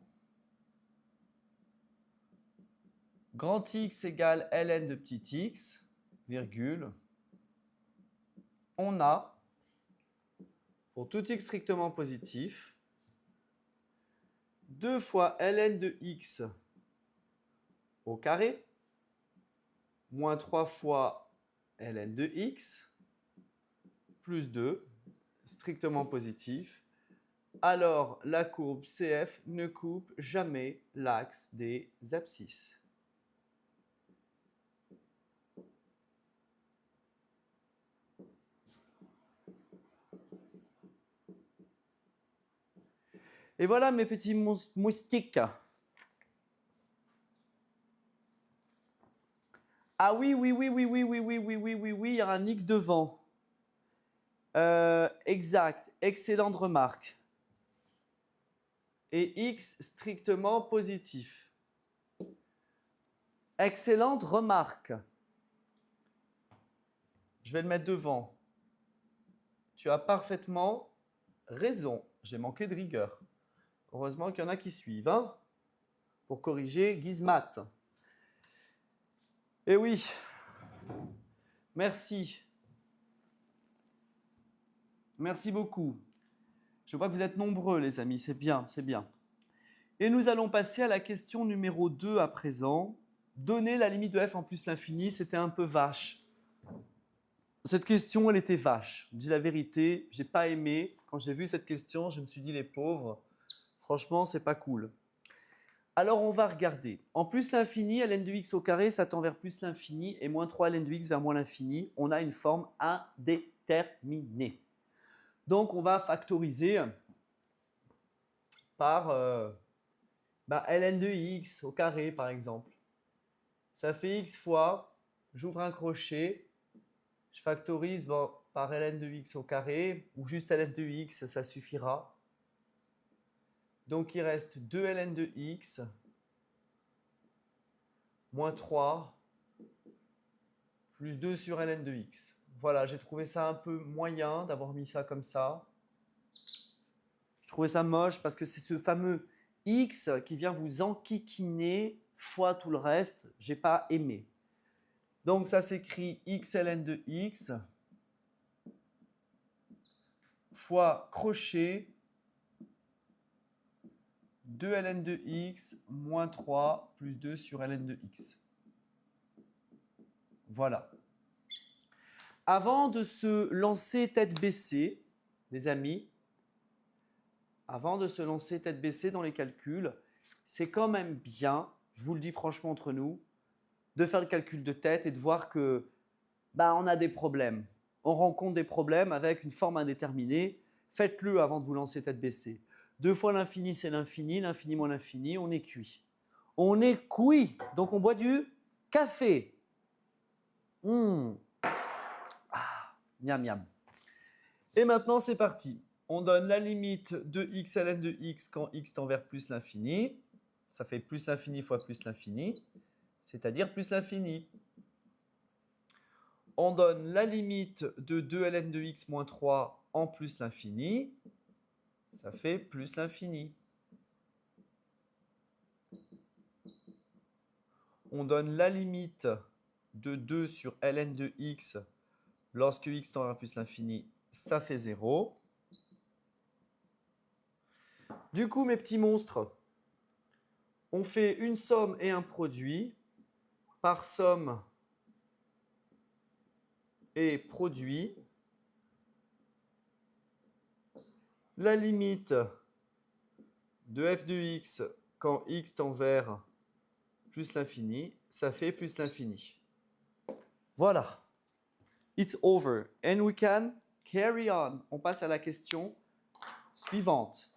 grand X égale ln de petit x, virgule, on a, pour tout x strictement positif, 2 fois ln de x au carré, moins 3 fois ln de x, plus 2, strictement positif. Alors, la courbe CF ne coupe jamais l'axe des abscisses. Et voilà mes petits moustiques. Ah oui, il y a un X devant. Exact, excellente remarque. Et X strictement positif. Excellente remarque. Je vais le mettre devant. Tu as parfaitement raison. J'ai manqué de rigueur. Heureusement qu'il y en a qui suivent, hein, pour corriger Gizmat. Eh oui, merci. Merci beaucoup. Je vois que vous êtes nombreux, les amis, c'est bien, c'est bien. Et nous allons passer à la question numéro 2 à présent. Donner la limite de f en plus l'infini, c'était un peu vache. Cette question, elle était vache. Je dis la vérité, j'ai pas aimé. Quand j'ai vu cette question, je me suis dit, les pauvres, franchement, c'est pas cool. Alors, on va regarder. En plus l'infini, ln de x au carré, ça tend vers plus l'infini, et moins 3 ln de x vers moins l'infini. On a une forme indéterminée. Donc, on va factoriser par ln de x au carré, par exemple. Ça fait x fois, j'ouvre un crochet, je factorise par ln de x au carré, ou juste ln de x, ça suffira. Donc, il reste 2 ln de x moins 3 plus 2 sur ln de x. Voilà, j'ai trouvé ça un peu moyen d'avoir mis ça comme ça. Je trouvais ça moche parce que c'est ce fameux x qui vient vous enquiquiner fois tout le reste. J'ai pas aimé. Donc ça s'écrit x ln de x fois crochet 2 ln de x moins 3 plus 2 sur ln de x. Voilà. Avant de se lancer tête baissée, les amis, avant de se lancer tête baissée dans les calculs, c'est quand même bien, je vous le dis franchement entre nous, de faire le calcul de tête et de voir que on a des problèmes. On rencontre des problèmes avec une forme indéterminée. Faites-le avant de vous lancer tête baissée. 2 fois l'infini, c'est l'infini. L'infini moins l'infini, on est cuit. On est cuit. Donc on boit du café. Miam miam. Et maintenant, c'est parti. On donne la limite de x ln de x quand x tend vers plus l'infini. Ça fait plus l'infini fois plus l'infini, c'est-à-dire plus l'infini. On donne la limite de 2 ln de x moins 3 en plus l'infini. Ça fait plus l'infini. On donne la limite de 2 sur ln de x Lorsque x tend vers plus l'infini, ça fait 0. Du coup, mes petits monstres, on fait une somme et un produit par somme et produit. La limite de f de x quand x tend vers plus l'infini, ça fait plus l'infini. Voilà. It's over. And we can carry on. On passe à la question suivante.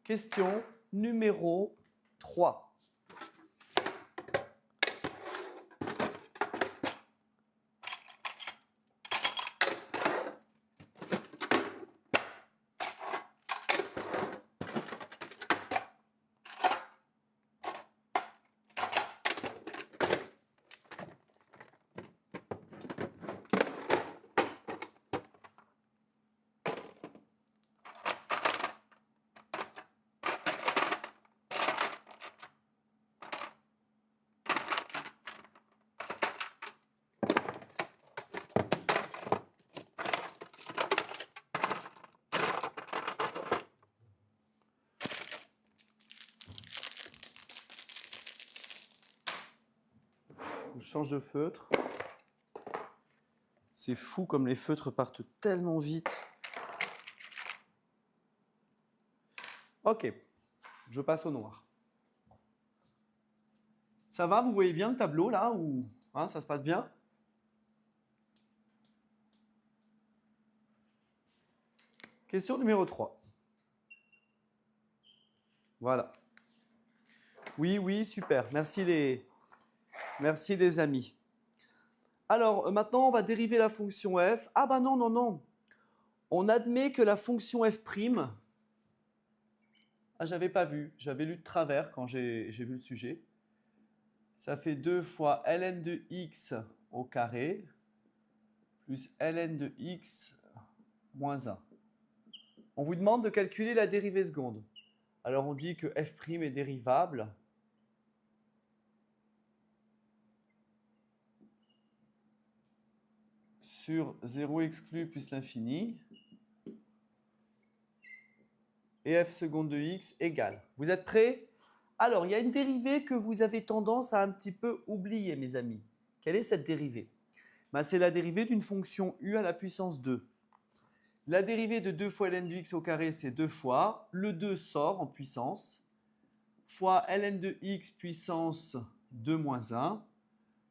Question numéro 3. Je change de feutre. C'est fou comme les feutres partent tellement vite. Ok, je passe au noir. Ça va, vous voyez bien le tableau là ou hein, ça se passe bien? Question numéro 3. Voilà. Oui, oui, super. Merci les amis. Alors, maintenant, on va dériver la fonction f. Ah bah non, non, non. On admet que la fonction f'... Ah, j'avais pas vu. J'avais lu de travers quand j'ai vu le sujet. Ça fait 2 fois ln de x au carré plus ln de x moins 1. On vous demande de calculer la dérivée seconde. Alors, on dit que f' est dérivable sur 0 exclu plus l'infini et f seconde de x égale. Vous êtes prêts? Alors, il y a une dérivée que vous avez tendance à un petit peu oublier, mes amis. Quelle est cette dérivée? Ben, c'est la dérivée d'une fonction u à la puissance 2. La dérivée de 2 fois ln de x au carré, c'est 2 fois. Le 2 sort en puissance, fois ln de x puissance 2 moins 1,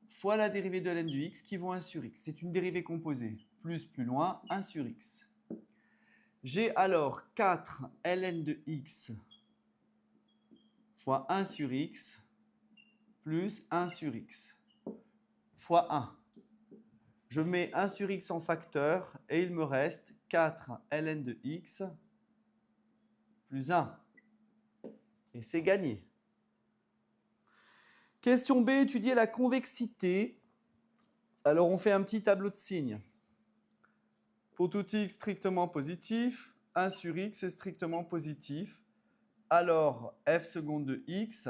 fois la dérivée de ln de x qui vaut 1 sur x. C'est une dérivée composée. Plus loin, 1 sur x. J'ai alors 4 ln de x fois 1 sur x plus 1 sur x fois 1. Je mets 1 sur x en facteur et il me reste 4 ln de x plus 1. Et c'est gagné. Question B, étudier la convexité. Alors on fait un petit tableau de signes. Pour tout x strictement positif, 1 sur x est strictement positif. Alors f seconde de x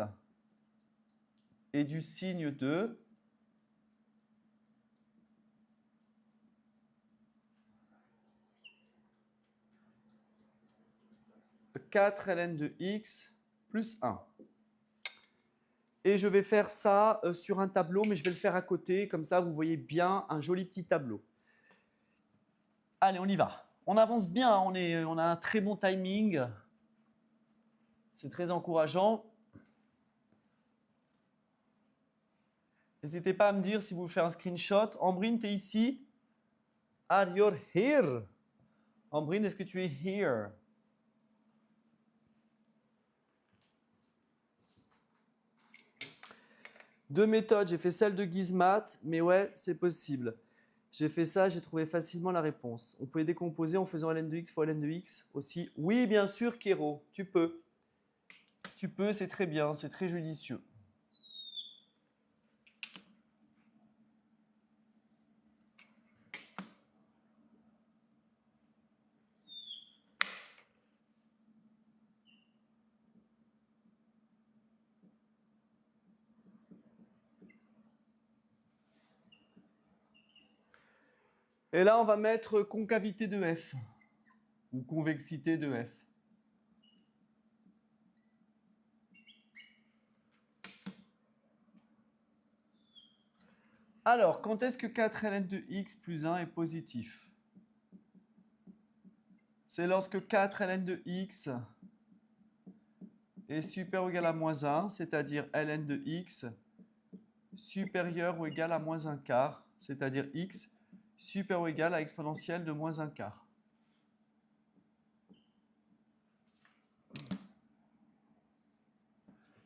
est du signe de 4 ln de x plus 1. Et je vais faire ça sur un tableau, mais je vais le faire à côté, comme ça vous voyez bien un joli petit tableau. Allez, on y va. On avance bien, on a un très bon timing. C'est très encourageant. N'hésitez pas à me dire si vous voulez faire un screenshot. Ambrine, tu es ici? Are you here? Ambrine, est-ce que tu es here? Deux méthodes, j'ai fait celle de Gizmat, mais ouais, c'est possible. J'ai fait ça, j'ai trouvé facilement la réponse. On peut les décomposer en faisant ln de x fois ln de x aussi. Oui, bien sûr, Kéro, tu peux. Tu peux, c'est très bien, c'est très judicieux. Et là, on va mettre concavité de F ou convexité de F. Alors, quand est-ce que 4 ln de x plus 1 est positif? C'est lorsque 4 ln de x est supérieur ou égal à moins 1, c'est-à-dire ln de x supérieur ou égal à moins 1 quart, c'est-à-dire x supérieur ou égal à exponentielle de moins 1 quart.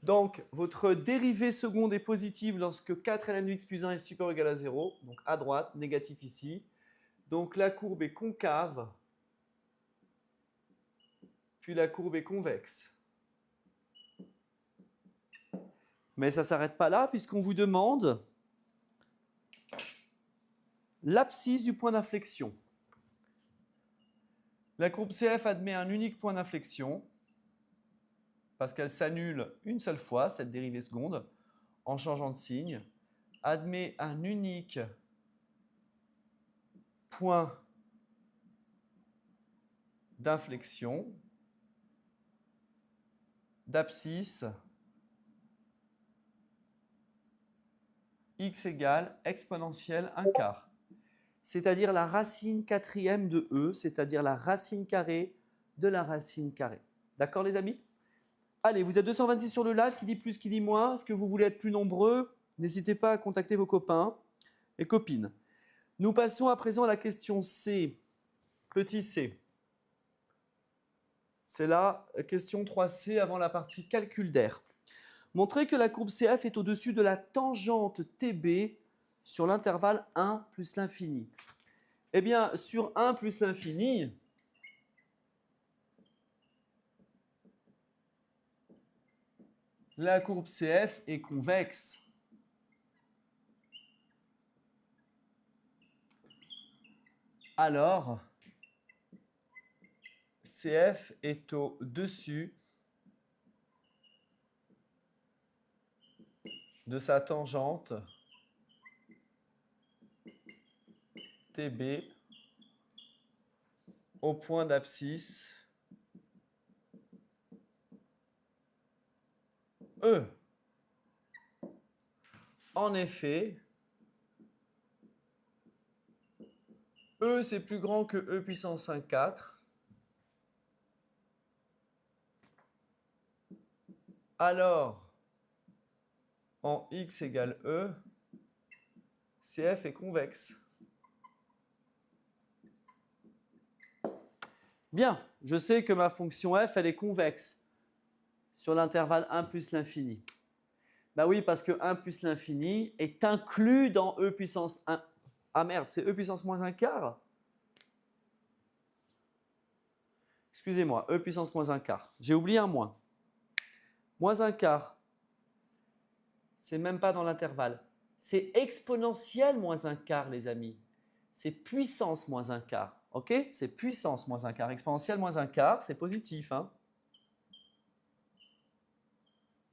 Donc, votre dérivée seconde est positive lorsque 4 ln de x plus 1 est supérieur ou égal à 0, donc à droite, négatif ici. Donc la courbe est concave, puis la courbe est convexe. Mais ça ne s'arrête pas là, puisqu'on vous demande l'abscisse du point d'inflexion. La courbe CF admet un unique point d'inflexion, parce qu'elle s'annule une seule fois, cette dérivée seconde, en changeant de signe, admet un unique point d'inflexion, d'abscisse, x égale exponentielle 1 quart. C'est-à-dire la racine quatrième de E, c'est-à-dire la racine carrée de la racine carrée. D'accord les amis? Allez, vous êtes 226 sur le live, qui dit plus, qui dit moins. Est-ce que vous voulez être plus nombreux? N'hésitez pas à contacter vos copains et copines. Nous passons à présent à la question C, petit c. C'est la question 3C avant la partie calcul d'air. Montrez que la courbe CF est au-dessus de la tangente TB sur l'intervalle 1 plus l'infini. Eh bien, sur 1 plus l'infini, la courbe CF est convexe. Alors, CF est au-dessus de sa tangente TB au point d'abscisse E. En effet, E c'est plus grand que E puissance 1 4. Alors, en x égale E, CF est convexe. Bien, je sais que ma fonction f, elle est convexe sur l'intervalle 1 plus l'infini. Ben oui, parce que 1 plus l'infini est inclus dans E puissance 1. Ah merde, c'est E puissance moins 1 quart? Excusez-moi, E puissance moins 1 quart. J'ai oublié un moins. Moins 1 quart, c'est même pas dans l'intervalle. C'est exponentielle moins 1 quart, les amis. C'est puissance moins 1 quart. Ok? C'est puissance moins 1 quart. Exponentielle moins 1 quart, c'est positif. Hein?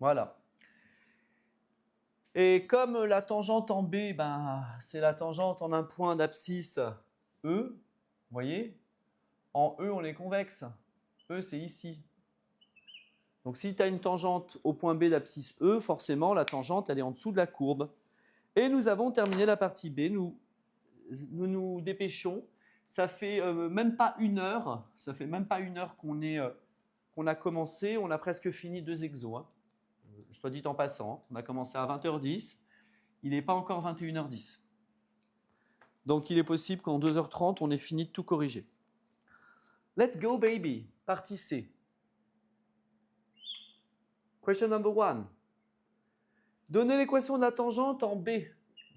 Voilà. Et comme la tangente en B, ben, c'est la tangente en un point d'abscisse E, vous voyez? En E, on est convexe. E, c'est ici. Donc si tu as une tangente au point B d'abscisse E, forcément, la tangente, elle est en dessous de la courbe. Et nous avons terminé la partie B. Nous dépêchons. Ça fait même pas une heure. Ça fait même pas une heure qu'on a commencé. On a presque fini 2 exos. Hein. Soit dit en passant. On a commencé à 20h10. Il n'est pas encore 21h10. Donc il est possible qu'en 2h30, on ait fini de tout corriger. Let's go baby. Partie C. Question number 1. Donnez l'équation de la tangente en B.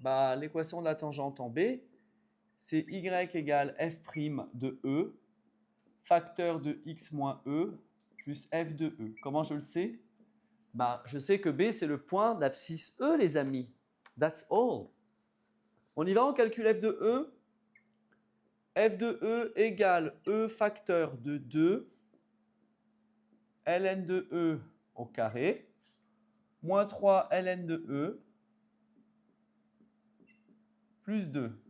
Bah, l'équation de la tangente en B, c'est y égale f' de E, facteur de x moins E, plus f de E. Comment je le sais? Bah, je sais que B, c'est le point d'abscisse E, les amis. That's all. On y va, on calcule f de E. F de E égale E facteur de 2, ln de E au carré, moins 3 ln de E, plus 2.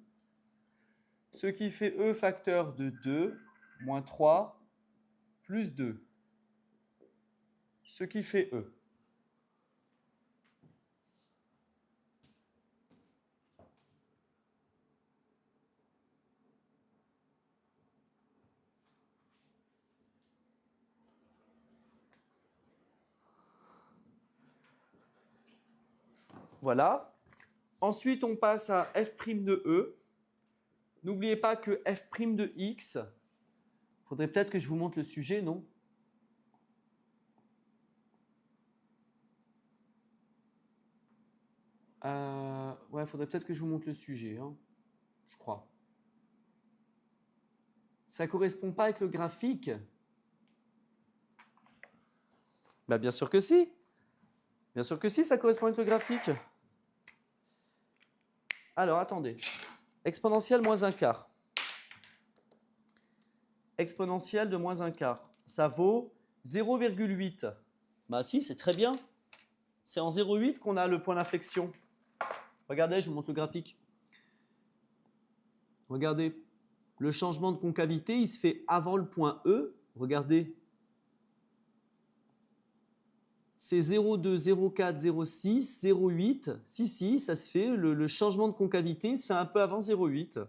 Ce qui fait E facteur de 2 moins 3 plus 2. Ce qui fait E. Voilà. Ensuite, on passe à f' de E. N'oubliez pas que f' de x, il faudrait peut-être que je vous montre le sujet, non? Ouais, il faudrait peut-être que je vous montre le sujet, hein, je crois. Ça ne correspond pas avec le graphique? Bah, bien sûr que si. Bien sûr que si, ça correspond avec le graphique. Alors, attendez. Exponentielle moins un quart. Exponentielle de moins un quart. Ça vaut 0,8. Bah si, c'est très bien. C'est en 0,8 qu'on a le point d'inflexion. Regardez, je vous montre le graphique. Regardez. Le changement de concavité, il se fait avant le point E. Regardez. C'est 0,2, 0,4, 0,6, 0,8. Si, ça se fait. Le changement de concavité, il se fait un peu avant 0,8.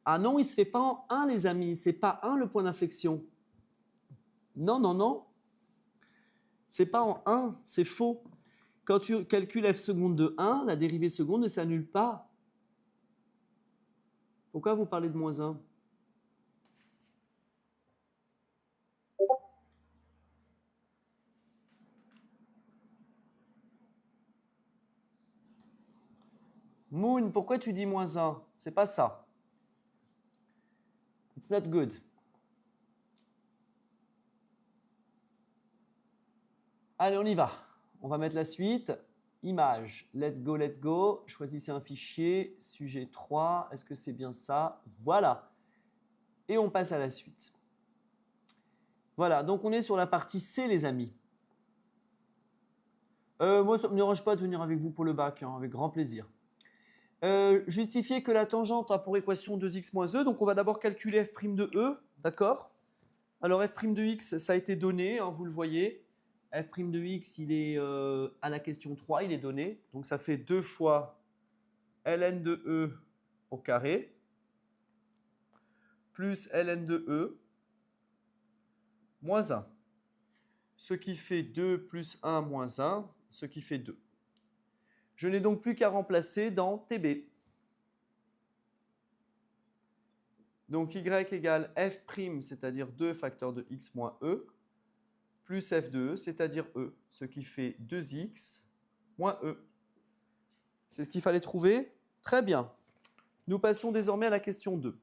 Ah non, il ne se fait pas en 1, les amis. Ce n'est pas 1 le point d'inflexion. Non, non, non. Ce n'est pas en 1, c'est faux. Quand tu calcules f seconde de 1, la dérivée seconde ne s'annule pas. Pourquoi vous parlez de moins 1? Moon, pourquoi tu dis moins 1? C'est pas ça. It's not good. Allez, on y va. On va mettre la suite. Image. Let's go, let's go. Choisissez un fichier. Sujet 3. Est-ce que c'est bien ça? Voilà. Et on passe à la suite. Voilà, donc on est sur la partie C, les amis. Moi, ça ne me dérange pas de venir avec vous pour le bac, hein, avec grand plaisir. Justifier que la tangente a pour équation 2x moins e. Donc, on va d'abord calculer f' de e, d'accord? Alors, f' de x, ça a été donné, hein, vous le voyez. F' de x, il est à la question 3, il est donné. Donc, ça fait 2 fois ln de e au carré plus ln de e moins 1. Ce qui fait 2 plus 1 moins 1, ce qui fait 2. Je n'ai donc plus qu'à remplacer dans TB. Donc y égale f', c'est-à-dire 2 facteur de x moins e, plus f de e, c'est-à-dire e, ce qui fait 2x moins e. C'est ce qu'il fallait trouver? Très bien. Nous passons désormais à la question 2.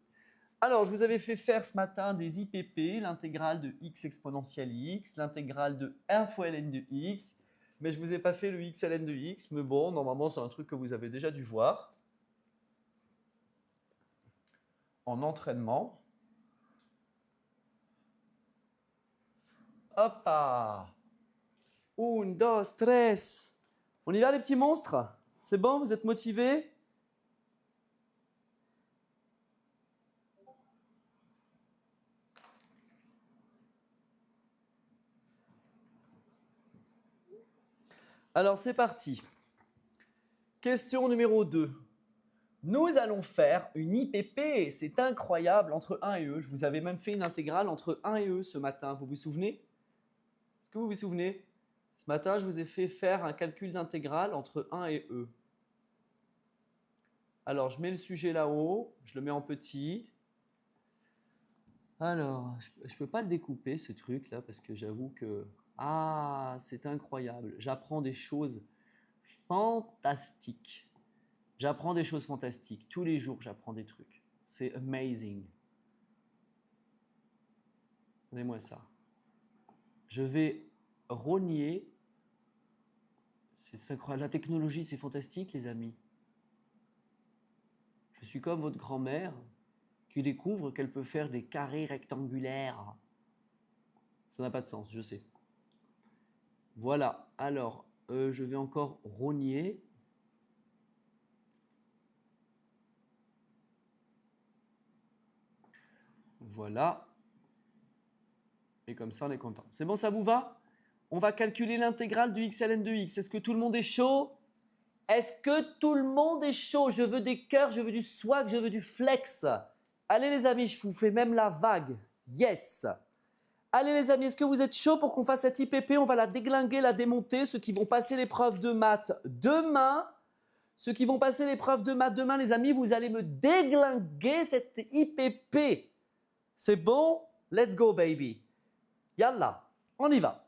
Alors, je vous avais fait faire ce matin des IPP, l'intégrale de x exponentielle x, l'intégrale de 1 fois ln de x, mais je ne vous ai pas fait le x ln de x, mais bon, normalement, c'est un truc que vous avez déjà dû voir en entraînement. Hop là. 1, 2, 3. On y va les petits monstres? C'est bon, vous êtes motivés? Alors c'est parti. Question numéro 2. Nous allons faire une IPP, c'est incroyable, entre 1 et e. Je vous avais même fait une intégrale entre 1 et e ce matin, vous vous souvenez? Est-ce que vous vous souvenez? Ce matin, je vous ai fait faire un calcul d'intégrale entre 1 et e. Alors, je mets le sujet là-haut, je le mets en petit. Alors, je ne peux pas le découper, ce truc-là, parce que j'avoue que... Ah, c'est incroyable. J'apprends des choses fantastiques. J'apprends des choses fantastiques. Tous les jours, j'apprends des trucs. C'est amazing. Donnez-moi ça. Je vais rogner. C'est incroyable. La technologie, c'est fantastique, les amis. Je suis comme votre grand-mère qui découvre qu'elle peut faire des carrés rectangulaires. Ça n'a pas de sens, je sais. Voilà. Alors, je vais encore rogner. Voilà. Et comme ça, on est content. C'est bon, ça vous va? On va calculer l'intégrale du x ln de x. Est-ce que tout le monde est chaud? Est-ce que tout le monde est chaud? Je veux des cœurs, je veux du swag, je veux du flex. Allez les amis, je vous fais même la vague. Yes. Allez les amis, est-ce que vous êtes chauds pour qu'on fasse cette IPP? On va la déglinguer, la démonter. Ceux qui vont passer l'épreuve de maths demain, demain les amis, vous allez me déglinguer cette IPP. C'est bon? Let's go baby. Yallah, on y va.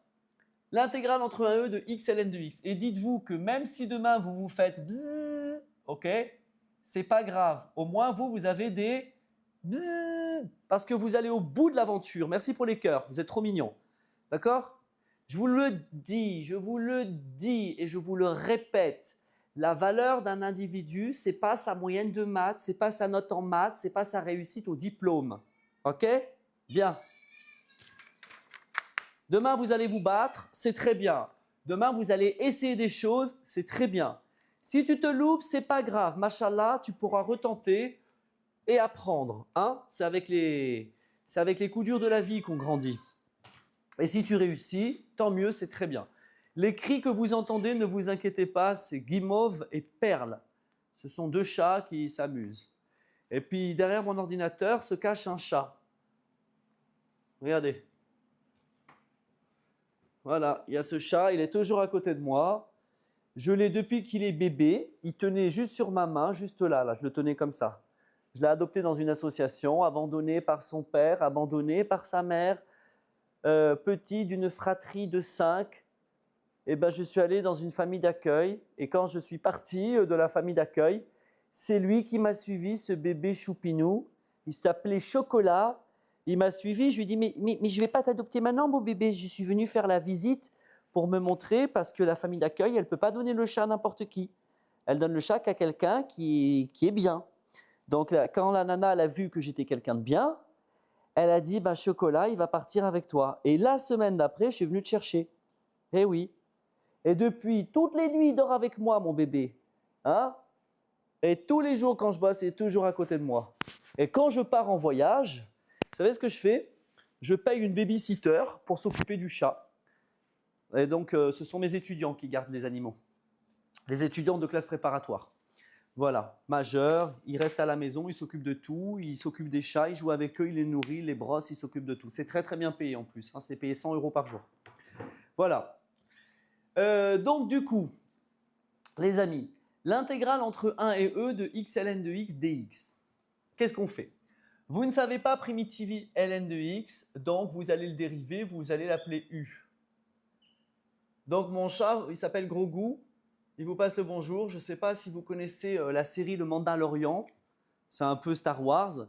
L'intégrale entre 1 et e de x ln de x. Et dites-vous que même si demain vous vous faites bzzz, ok, c'est pas grave. Au moins vous avez des bzzz, parce que vous allez au bout de l'aventure. Merci pour les cœurs, vous êtes trop mignons. D'accord? Je vous le dis et je vous le répète. La valeur d'un individu, c'est pas sa moyenne de maths, c'est pas sa note en maths, c'est pas sa réussite au diplôme. Ok? Bien. Demain, vous allez vous battre, c'est très bien. Demain, vous allez essayer des choses, c'est très bien. Si tu te loupes, c'est pas grave. Machallah, tu pourras retenter et apprendre. Hein? C'est avec les coups durs de la vie qu'on grandit. Et si tu réussis, tant mieux, c'est très bien. Les cris que vous entendez, ne vous inquiétez pas, c'est Guimauve et Perle. Ce sont deux chats qui s'amusent. Et puis, derrière mon ordinateur se cache un chat. Regardez. Voilà, il y a ce chat, il est toujours à côté de moi. Je l'ai depuis qu'il est bébé. Il tenait juste sur ma main, juste là, je le tenais comme ça. Je l'ai adopté dans une association, abandonné par son père, abandonné par sa mère, petit d'une fratrie de 5. Et ben, je suis allé dans une famille d'accueil. Et quand je suis parti de la famille d'accueil, c'est lui qui m'a suivi, ce bébé choupinou. Il s'appelait Chocolat. Il m'a suivi, je lui ai dit mais je ne vais pas t'adopter maintenant, mon bébé. Je suis venu faire la visite pour me montrer parce que la famille d'accueil, elle ne peut pas donner le chat à n'importe qui. Elle donne le chat qu'à quelqu'un qui est bien. Donc, quand la nana elle a vu que j'étais quelqu'un de bien, elle a dit bah, Chocolat, il va partir avec toi. Et la semaine d'après, je suis venu te chercher. Eh oui. Et depuis, toutes les nuits, il dort avec moi, mon bébé. Hein? Et tous les jours, quand je bosse, il est toujours à côté de moi. Et quand je pars en voyage, vous savez ce que je fais? Je paye une babysitter pour s'occuper du chat. Et donc, ce sont mes étudiants qui gardent les animaux. Les étudiants de classe préparatoire. Voilà, majeurs, ils restent à la maison, ils s'occupent de tout, ils s'occupent des chats, ils jouent avec eux, ils les nourrissent, les brossent, ils s'occupent de tout. C'est très très bien payé en plus, hein, c'est payé 100 € par jour. Voilà. Donc du coup, les amis, l'intégrale entre 1 et e de x ln de x dx. Qu'est-ce qu'on fait? Vous ne savez pas primitive ln de x, donc vous allez le dériver, vous allez l'appeler u. Donc mon chat, il s'appelle Grogou, il vous passe le bonjour. Je ne sais pas si vous connaissez la série Le Mandalorian, c'est un peu Star Wars.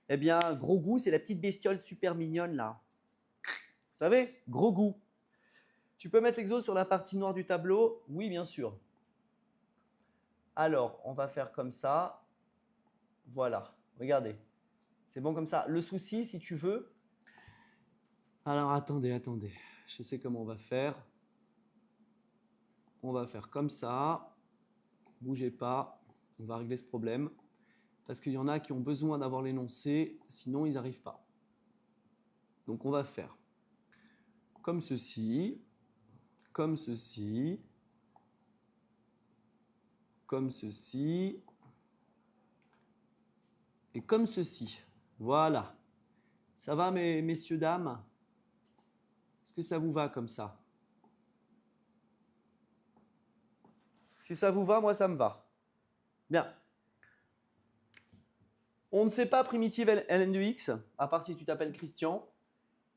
Eh bien, Grogou, c'est la petite bestiole super mignonne là. Vous savez, Grogou. Tu peux mettre l'exo sur la partie noire du tableau? Oui, bien sûr. Alors, on va faire comme ça. Voilà, regardez. C'est bon comme ça. Le souci, si tu veux… Alors, attendez. Je sais comment on va faire. On va faire comme ça. Bougez pas. On va régler ce problème. Parce qu'il y en a qui ont besoin d'avoir l'énoncé, sinon ils n'arrivent pas. Donc, on va faire comme ceci, comme ceci, comme ceci et comme ceci. Voilà. Ça va, messieurs, dames? Est-ce que ça vous va comme ça? Si ça vous va, moi, ça me va. Bien. On ne sait pas primitive ln de x, à part si tu t'appelles Christian.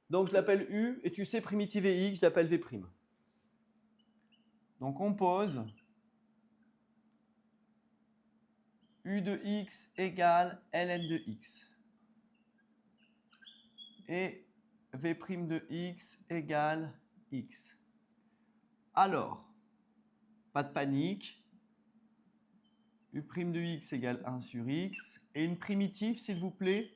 Donc, je l'appelle u, et tu sais primitive x, je l'appelle v'. Donc, on pose u de x égale ln de x. Et v' de x égale x. Alors, pas de panique. U' de x égale 1 sur x. Et une primitive, s'il vous plaît.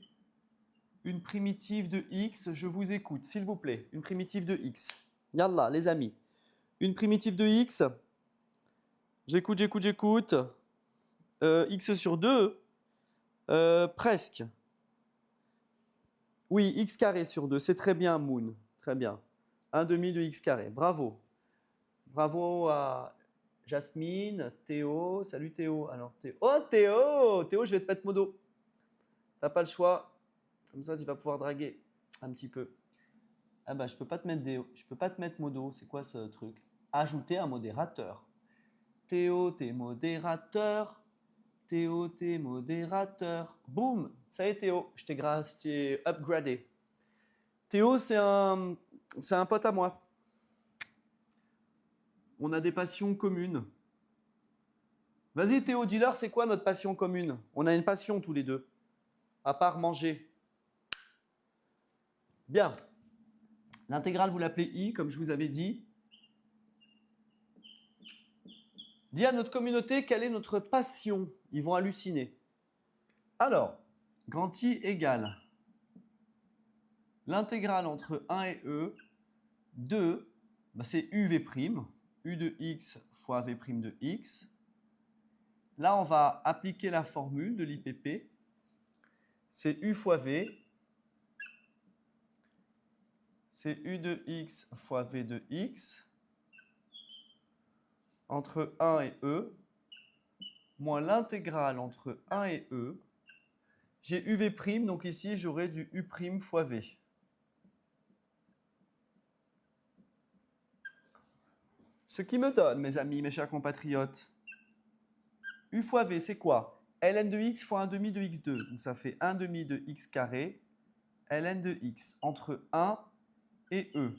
Une primitive de x, je vous écoute, s'il vous plaît. Une primitive de x. Yallah, les amis. Une primitive de x. J'écoute. X sur 2. Presque. Oui, x carré sur 2, c'est très bien, Moon. Très bien. 1 demi de x carré. Bravo. Bravo à Jasmine, Théo. Salut Théo. Alors, Théo. Oh, Théo! Théo, je vais te mettre modo. T'as pas le choix. Comme ça, tu vas pouvoir draguer un petit peu. Ah bah, je peux pas te mettre je peux pas te mettre modo. C'est quoi ce truc? Ajouter un modérateur. Théo, t'es modérateur. Théo, t'es modérateur. Boum! Ça y est, Théo. Je t'ai upgradé. Théo, c'est un pote à moi. On a des passions communes. Vas-y, Théo, dis-leur, c'est quoi notre passion commune? On a une passion tous les deux, à part manger. Bien. L'intégrale, vous l'appelez I, comme je vous avais dit. Dis à notre communauté quelle est notre passion. Ils vont halluciner. Alors, grand I égale l'intégrale entre 1 et E de, c'est UV', U de X fois V' de X. Là, on va appliquer la formule de l'IPP. C'est U fois V. C'est U de X fois V de X entre 1 et E, moins l'intégrale entre 1 et E. J'ai UV', donc ici, j'aurai du U' fois V. Ce qui me donne, mes amis, mes chers compatriotes, U fois V, c'est quoi? ln de x fois 1 demi de x2. Donc ça fait 1 demi de x carré, ln de x, entre 1 et E.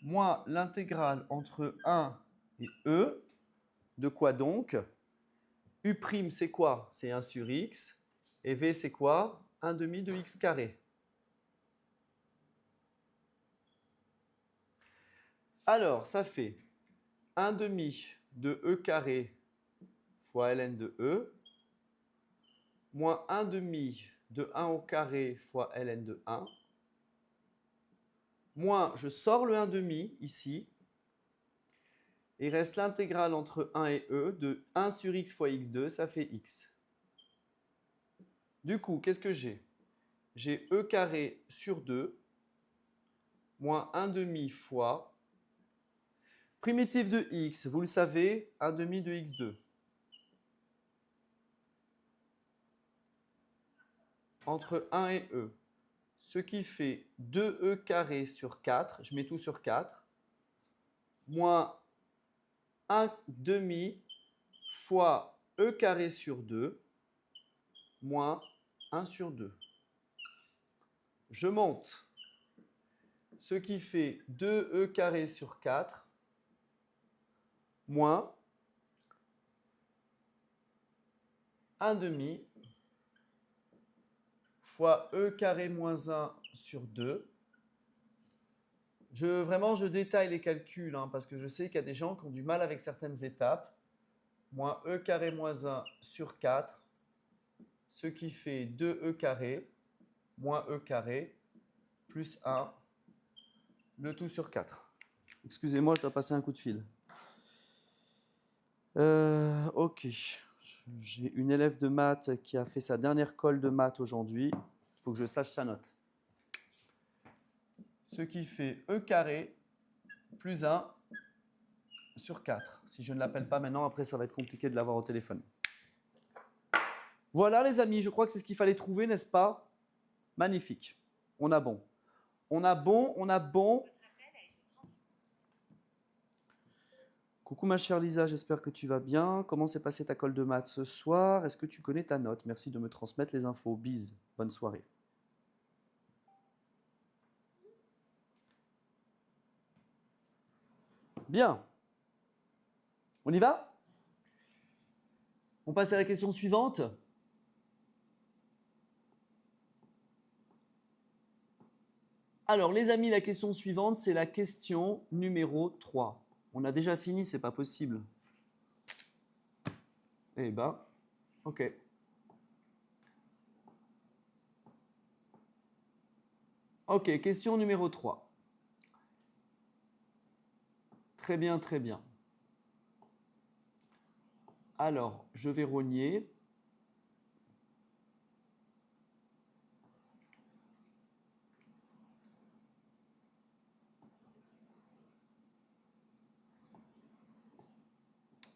Moins l'intégrale entre 1 et E. De quoi donc? U', c'est quoi? C'est 1 sur x. Et V, c'est quoi? 1 demi de x carré. Alors, ça fait 1 demi de E carré fois ln de E, moins 1 demi de 1 au carré fois ln de 1, moins, je sors le 1 demi ici, et il reste l'intégrale entre 1 et E de 1 sur x fois x2, ça fait x. Du coup, qu'est-ce que j'ai? J'ai E carré sur 2, moins 1 demi fois primitive de x, vous le savez, 1 demi de x2. Entre 1 et E. Ce qui fait 2e carré sur 4, je mets tout sur 4, moins 1 demi fois E carré sur 2, moins 1 sur 2. Je monte. Ce qui fait 2e carré sur 4, moins 1 demi fois E carré moins 1 sur 2. Vraiment, je détaille les calculs, parce que je sais qu'il y a des gens qui ont du mal avec certaines étapes. Moins E carré moins 1 sur 4, ce qui fait 2E carré, moins E carré, plus 1, le tout sur 4. Excusez-moi, je dois passer un coup de fil. Ok. J'ai une élève de maths qui a fait sa dernière colle de maths aujourd'hui. Il faut que je sache sa note. Ce qui fait E carré plus 1 sur 4. Si je ne l'appelle pas maintenant, après ça va être compliqué de l'avoir au téléphone. Voilà les amis, je crois que c'est ce qu'il fallait trouver, n'est-ce pas? Magnifique. On a bon. On a bon, on a bon. Coucou ma chère Lisa, j'espère que tu vas bien. Comment s'est passée ta colle de maths ce soir? Est-ce que tu connais ta note? Merci de me transmettre les infos. Bise. Bonne soirée. Bien. On y va? On passe à la question suivante. Alors les amis, la question suivante, c'est la question numéro 3. On a déjà fini, c'est pas possible. Eh ben, ok. Ok, question numéro 3. Très bien, très bien. Alors, je vais rogner.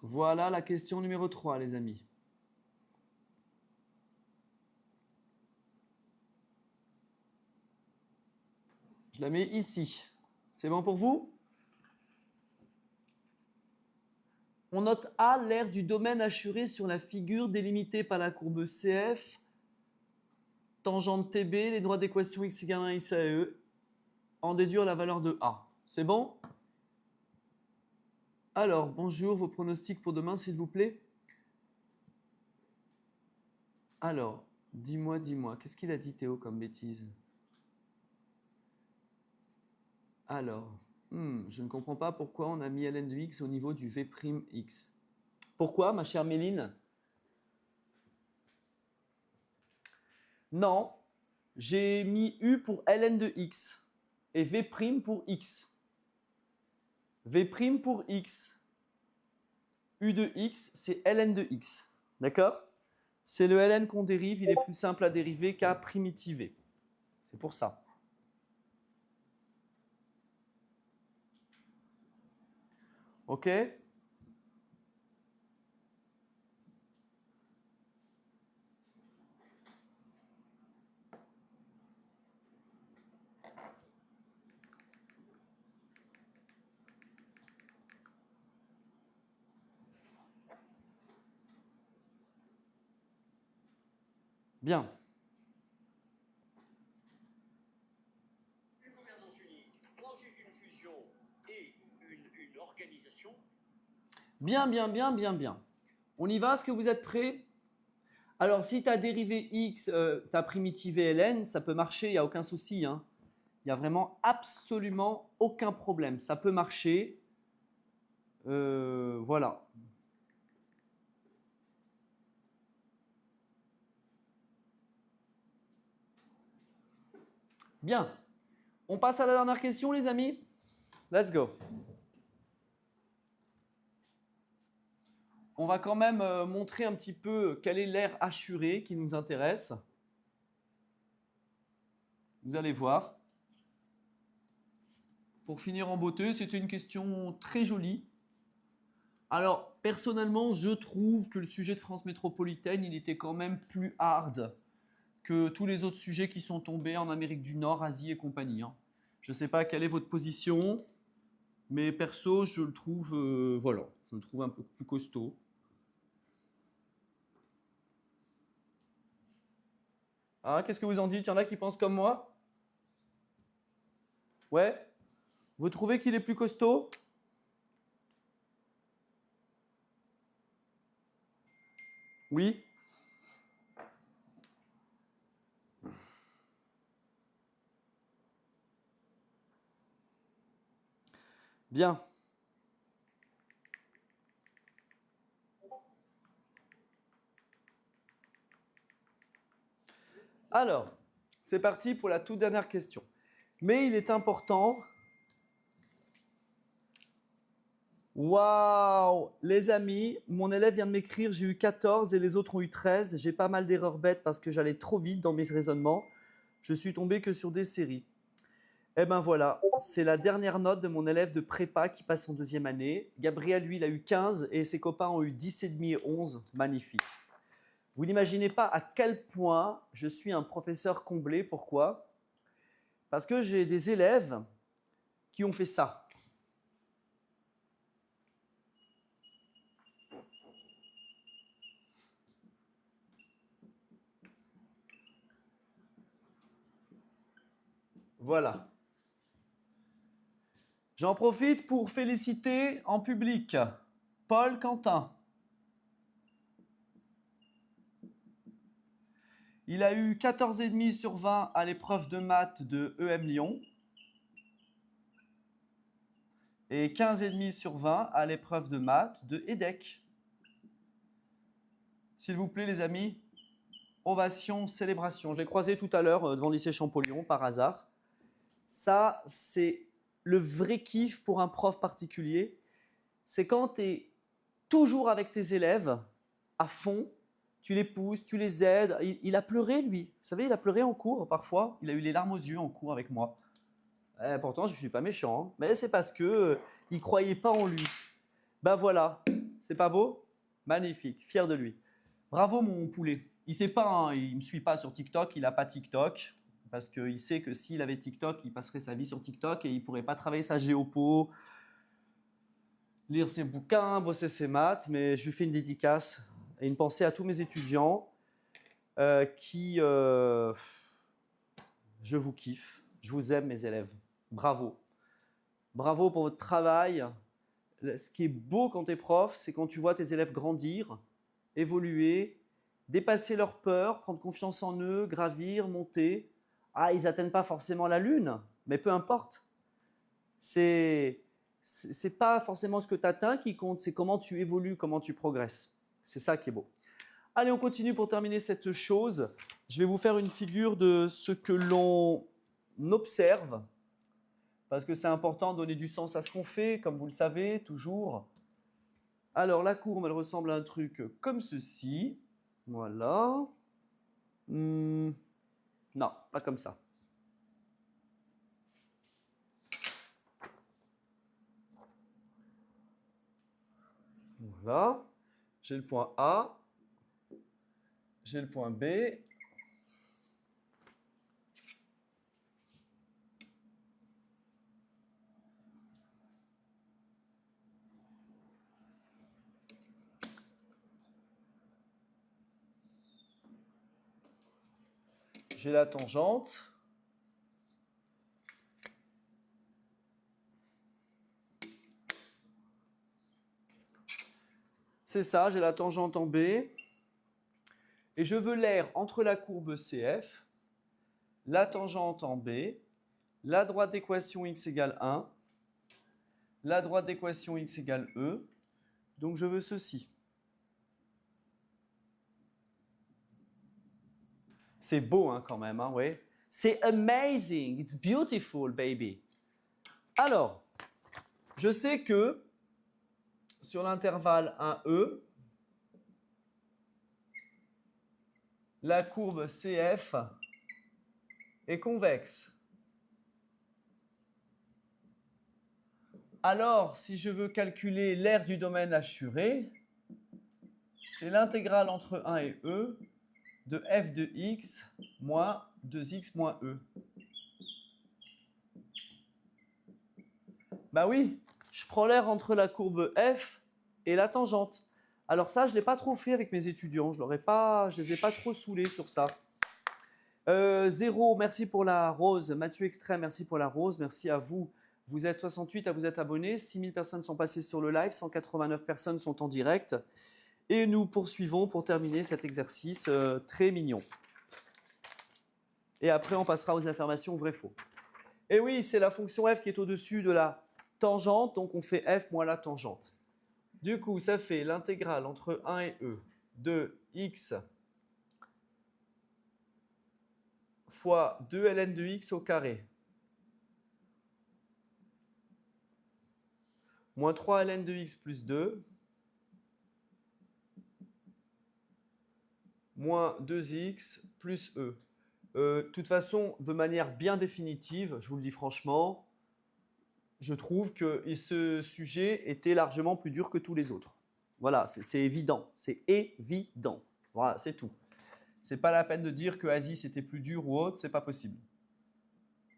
Voilà la question numéro 3, les amis. Je la mets ici. C'est bon pour vous? On note A, l'aire du domaine assuré sur la figure délimitée par la courbe CF, tangente TB, les droits d'équation x égale 1, x à e, en déduire la valeur de A. C'est bon? Alors, bonjour, vos pronostics pour demain, s'il vous plaît. Alors, dis-moi, qu'est-ce qu'il a dit Théo comme bêtise? Alors, je ne comprends pas pourquoi on a mis ln de x au niveau du v'x. Pourquoi, ma chère Méline? Non, j'ai mis u pour ln de x et v' pour x. v' pour x, u de x, c'est ln de x. D'accord? C'est le ln qu'on dérive, il est plus simple à dériver qu'à primitiver. C'est pour ça. Ok? Bien. Une gouvernance unique, logique d'une fusion et une organisation. Bien. On y va, est-ce que vous êtes prêts? Alors, si tu as dérivé x, tu as primitivé ln, ça peut marcher, il n'y a aucun souci. Hein. Il n'y a vraiment absolument aucun problème. Ça peut marcher. Voilà. Bien. On passe à la dernière question, les amis. Let's go. On va quand même montrer un petit peu quelle est l'aire assurée qui nous intéresse. Vous allez voir. Pour finir en beauté, c'était une question très jolie. Alors, personnellement, je trouve que le sujet de France métropolitaine, il était quand même plus hard que tous les autres sujets qui sont tombés en Amérique du Nord, Asie et compagnie. Hein. Je ne sais pas quelle est votre position, mais perso, je le trouve, voilà, je le trouve un peu plus costaud. Ah, qu'est-ce que vous en dites? Il y en a qui pensent comme moi? Ouais? Vous trouvez qu'il est plus costaud? Oui? Bien. Alors, c'est parti pour la toute dernière question. Mais il est important. Waouh! Les amis, mon élève vient de m'écrire, j'ai eu 14 et les autres ont eu 13. J'ai pas mal d'erreurs bêtes parce que j'allais trop vite dans mes raisonnements. Je suis tombé que sur des séries. Eh ben voilà, c'est la dernière note de mon élève de prépa qui passe en deuxième année. Gabriel, lui, il a eu 15 et ses copains ont eu 10,5 et 11. Magnifique. Vous n'imaginez pas à quel point je suis un professeur comblé. Pourquoi? Parce que j'ai des élèves qui ont fait ça. Voilà. J'en profite pour féliciter en public Paul Quentin. Il a eu 14,5 sur 20 à l'épreuve de maths de EM Lyon et 15,5 sur 20 à l'épreuve de maths de EDEC. S'il vous plaît, les amis, ovation, célébration. Je l'ai croisé tout à l'heure devant le lycée Champollion par hasard. Ça, c'est le vrai kiff pour un prof particulier. C'est quand tu es toujours avec tes élèves à fond, tu les pousses, tu les aides. Il a pleuré, lui. Vous savez, il a pleuré en cours parfois. Il a eu les larmes aux yeux en cours avec moi. Pourtant, je ne suis pas méchant, hein, mais c'est parce qu'il ne croyait pas en lui. Ben voilà, C'est pas beau? Magnifique, fier de lui. Bravo mon poulet. Il sait pas, hein, il me suit pas sur TikTok, il n'a pas TikTok parce qu'il sait que s'il avait TikTok, il passerait sa vie sur TikTok et il pourrait pas travailler sa géopo, lire ses bouquins, bosser ses maths. Mais je lui fais une dédicace et une pensée à tous mes étudiants qui, je vous kiffe, je vous aime mes élèves. Bravo, bravo pour votre travail. Ce qui est beau quand tu es prof, c'est quand tu vois tes élèves grandir, évoluer, dépasser leurs peurs, prendre confiance en eux, gravir, monter. Ah, ils n'atteignent pas forcément la lune, mais peu importe. C'est pas forcément ce que tu atteins qui compte, c'est comment tu évolues, comment tu progresses. C'est ça qui est beau. Allez, on continue pour terminer cette chose. Je vais vous faire une figure de ce que l'on observe, parce que c'est important de donner du sens à ce qu'on fait, comme vous le savez, toujours. Alors, la courbe, elle ressemble à un truc comme ceci. Voilà. Non, pas comme ça. Voilà. J'ai le point A. J'ai le point B. J'ai la tangente. C'est ça, j'ai la tangente en B. Et je veux l'aire entre la courbe CF, la tangente en B, la droite d'équation x égale 1, la droite d'équation x égale E. Donc je veux ceci. C'est beau hein, quand même, hein, ouais. C'est amazing, it's beautiful, baby. Alors, je sais que sur l'intervalle 1E, la courbe CF est convexe. Alors, si je veux calculer l'aire du domaine assuré, c'est l'intégrale entre 1 et E de f de x moins 2x moins E. Bah oui, je prends l'aire entre la courbe f et la tangente. Alors ça, je ne l'ai pas trop fait avec mes étudiants, je ne les ai pas trop saoulés sur ça. Zéro, merci pour la rose. Mathieu Extrême, merci pour la rose. Merci à vous. Vous êtes 68 à vous être abonnés. 6000 personnes sont passées sur le live. 189 personnes sont en direct. Et nous poursuivons pour terminer cet exercice très mignon. Et après, on passera aux affirmations vrai-faux. Et oui, c'est la fonction f qui est au-dessus de la tangente. Donc, on fait f moins la tangente. Du coup, ça fait l'intégrale entre 1 et E de x fois 2 ln de x au carré moins 3 ln de x plus 2 moins 2x plus E. De toute façon, de manière bien définitive, je vous le dis franchement, je trouve que ce sujet était largement plus dur que tous les autres. Voilà, c'est évident, c'est évident. Voilà, c'est tout. C'est pas la peine de dire que Asie c'était plus dur ou autre, c'est pas possible.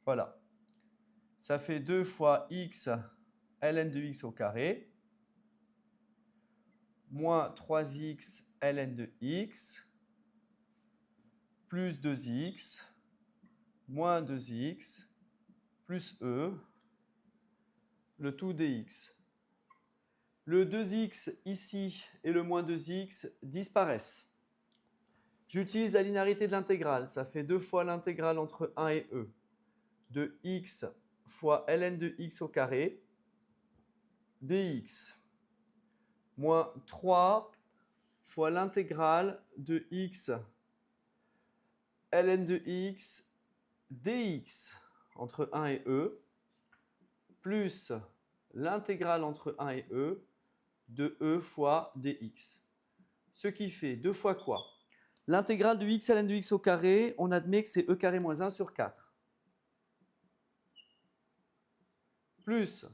Voilà. Ça fait 2 fois x ln de x au carré moins 3x ln de x plus 2x moins 2x plus E, le tout dx. Le 2x ici et le moins 2x disparaissent. J'utilise la linéarité de l'intégrale. Ça fait 2 fois l'intégrale entre 1 et E de x fois ln de x au carré dx moins 3 fois l'intégrale de x ln de x dx entre 1 et E plus l'intégrale entre 1 et E de E fois dx. Ce qui fait 2 fois quoi? L'intégrale de x ln de x au carré, on admet que c'est E carré moins 1 sur 4. Plus,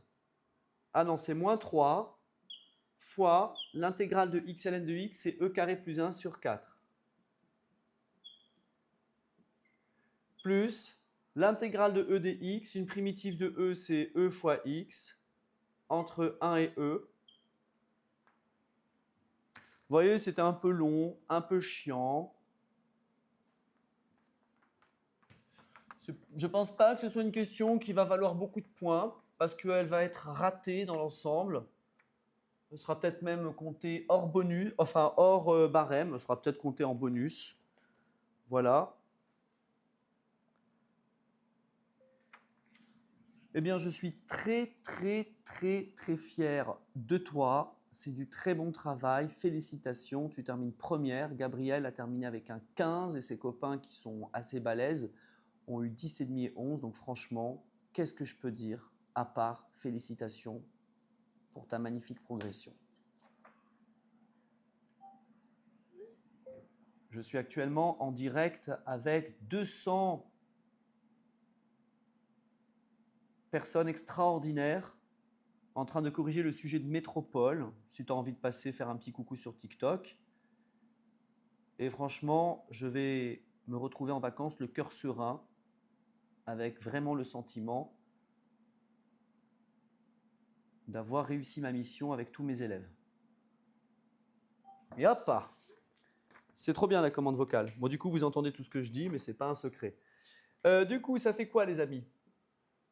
ah non, c'est moins 3 fois l'intégrale de x ln de x, c'est e carré plus 1 sur 4. Plus l'intégrale de e dx, une primitive de e, c'est e fois x, entre 1 et e. Vous voyez, c'était un peu long, un peu chiant. Je ne pense pas que ce soit une question qui va valoir beaucoup de points, parce qu'elle va être ratée dans l'ensemble. Ce sera peut-être même compté hors bonus, enfin hors barème, ce sera peut-être compté en bonus. Voilà. Eh bien, je suis très, très, très, très fier de toi. C'est du très bon travail. Félicitations. Tu termines première. Gabriel a terminé avec un 15 et ses copains qui sont assez balèzes ont eu 10,5 et 11. Donc franchement, qu'est-ce que je peux dire à part félicitations pour ta magnifique progression. Je suis actuellement en direct avec 200 personnes extraordinaires en train de corriger le sujet de métropole. Si tu as envie de passer faire un petit coucou sur TikTok. Et franchement, je vais me retrouver en vacances le cœur serein, avec vraiment le sentiment d'avoir réussi ma mission avec tous mes élèves. Et hop, c'est trop bien la commande vocale. Bon, du coup, vous entendez tout ce que je dis, mais ce n'est pas un secret. Du coup, ça fait quoi, les amis?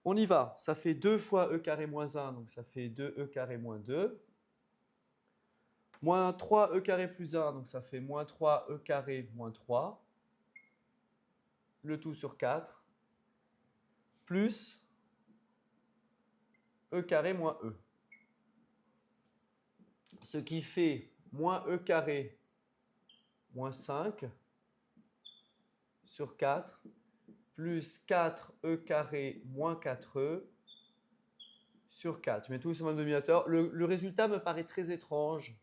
On y va. Ça fait 2 fois e carré moins 1, donc ça fait 2e carré moins 2. Moins 3e carré plus 1, donc ça fait moins 3e carré moins 3. Le tout sur 4. Plus e carré moins e. Ce qui fait moins e carré moins 5 sur 4 plus 4e carré moins 4e sur 4. Je mets tout sur mon dénominateur. Le résultat me paraît très étrange.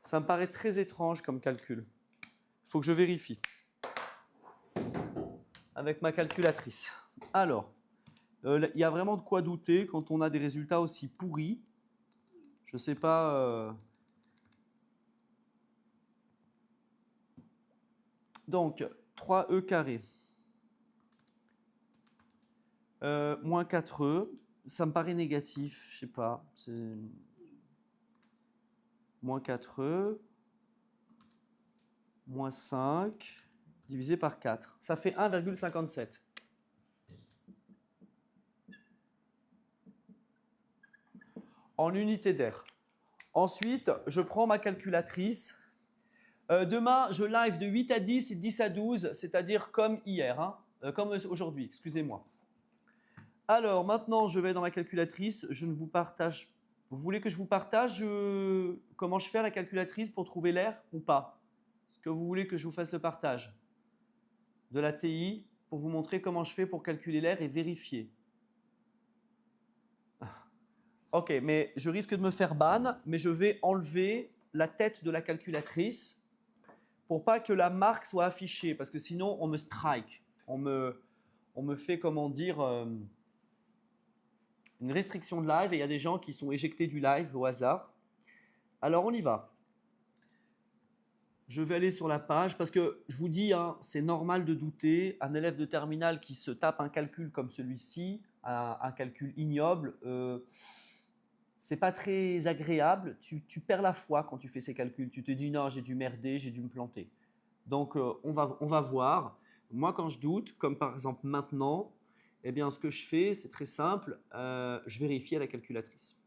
Ça me paraît très étrange comme calcul. Il faut que je vérifie avec ma calculatrice. Alors, il y a vraiment de quoi douter quand on a des résultats aussi pourris. Je ne sais pas. Donc, 3e carré moins 4e, ça me paraît négatif, je ne sais pas. C'est moins 4e moins 5 divisé par 4. Ça fait 1,57. En unité d'air. Ensuite, je prends ma calculatrice. Demain, je live de 8 à 10 et 10 à 12, c'est-à-dire comme hier, hein, comme aujourd'hui, excusez-moi. Alors, maintenant, je vais dans ma calculatrice. Je ne vous partage. Vous voulez que je vous partage comment je fais à la calculatrice pour trouver l'air ou pas? Est-ce que vous voulez que je vous fasse le partage de la TI pour vous montrer comment je fais pour calculer l'air et vérifier? Ok, mais je risque de me faire ban, mais je vais enlever la tête de la calculatrice pour pas que la marque soit affichée, parce que sinon on me strike, on me fait, comment dire, une restriction de live et il y a des gens qui sont éjectés du live au hasard. Alors on y va. Je vais aller sur la page parce que je vous dis, hein, c'est normal de douter. Un élève de terminale qui se tape un calcul comme celui-ci, un calcul ignoble, c'est pas très agréable. Tu perds la foi quand tu fais ces calculs. Tu te dis non, j'ai dû merder, j'ai dû me planter. Donc on va voir. Moi, quand je doute, comme par exemple maintenant, eh bien, ce que je fais, c'est très simple. Je vérifie à la calculatrice.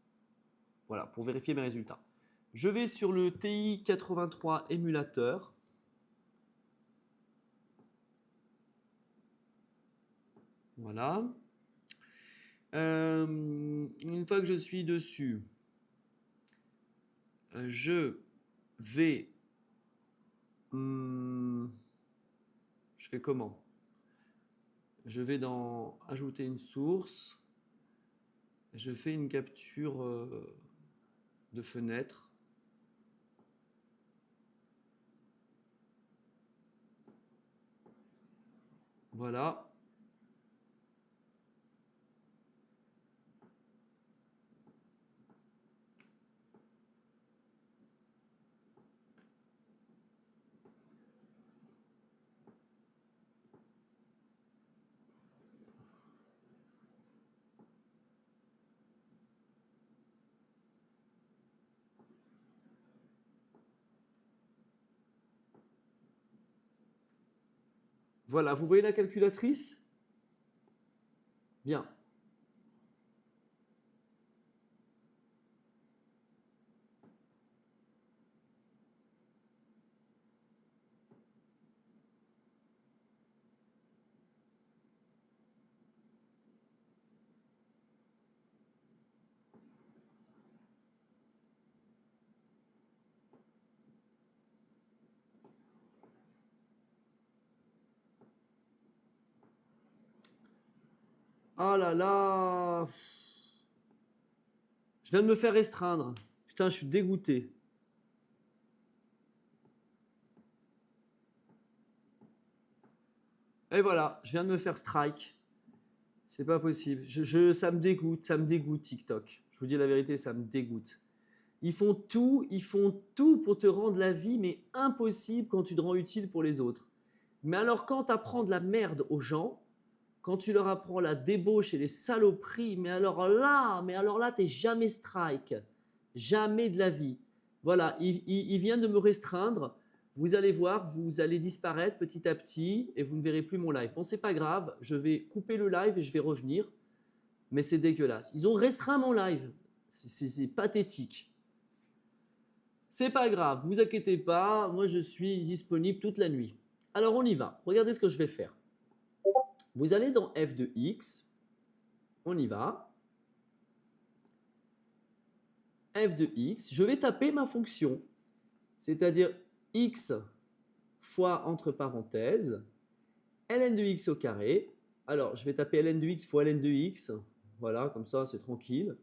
Voilà, pour vérifier mes résultats. Je vais sur le TI 83 émulateur. Voilà. Une fois que je suis dessus, je vais... je fais comment? Je vais dans ajouter une source. Je fais une capture de fenêtre. Voilà. Voilà, vous voyez la calculatrice? Bien. Ah là là. Je viens de me faire restreindre. Putain, je suis dégoûté. Et voilà, je viens de me faire strike. C'est pas possible. Ça me dégoûte TikTok. Je vous dis la vérité, ça me dégoûte. Ils font tout pour te rendre la vie, mais impossible quand tu te rends utile pour les autres. Mais alors quand tu apprends de la merde aux gens, quand tu leur apprends la débauche et les saloperies, mais alors là, t'es jamais strike. Jamais de la vie. Voilà, il vient de me restreindre. Vous allez voir, vous allez disparaître petit à petit et vous ne verrez plus mon live. Bon, c'est pas grave, je vais couper le live et je vais revenir. Mais c'est dégueulasse. Ils ont restreint mon live. C'est pathétique. C'est pas grave, vous inquiétez pas, moi je suis disponible toute la nuit. Alors on y va, regardez ce que je vais faire. Vous allez dans f de x, on y va. F de x, je vais taper ma fonction, c'est-à-dire x fois entre parenthèses, ln de x au carré. Alors je vais taper ln de x fois ln de x, voilà, comme ça c'est tranquille.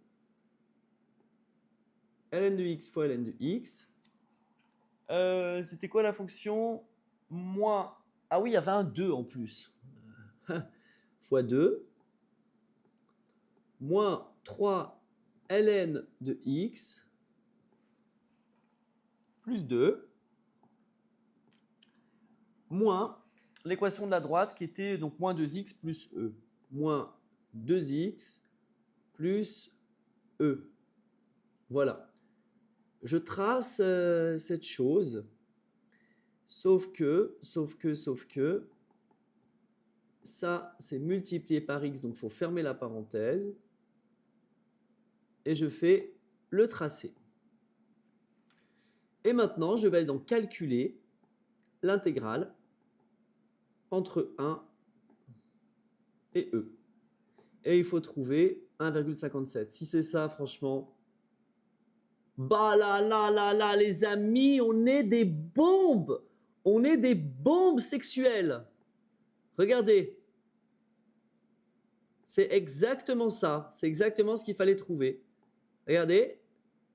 ln de x fois ln de x. C'était quoi la fonction? Moins. Ah oui, il y avait un 2 en plus. Fois 2. Moins 3 ln de x plus 2. Moins l'équation de la droite qui était donc moins 2x plus e. Moins 2x plus e. Voilà. Je trace cette chose. Sauf que, ça, c'est multiplié par x, donc il faut fermer la parenthèse. Et je fais le tracé. Et maintenant, je vais aller dans calculer l'intégrale entre 1 et e. Et il faut trouver 1,57. Si c'est ça, franchement, bah là, les amis, on est des bombes. On est des bombes sexuelles. Regardez. C'est exactement ça. C'est exactement ce qu'il fallait trouver. Regardez.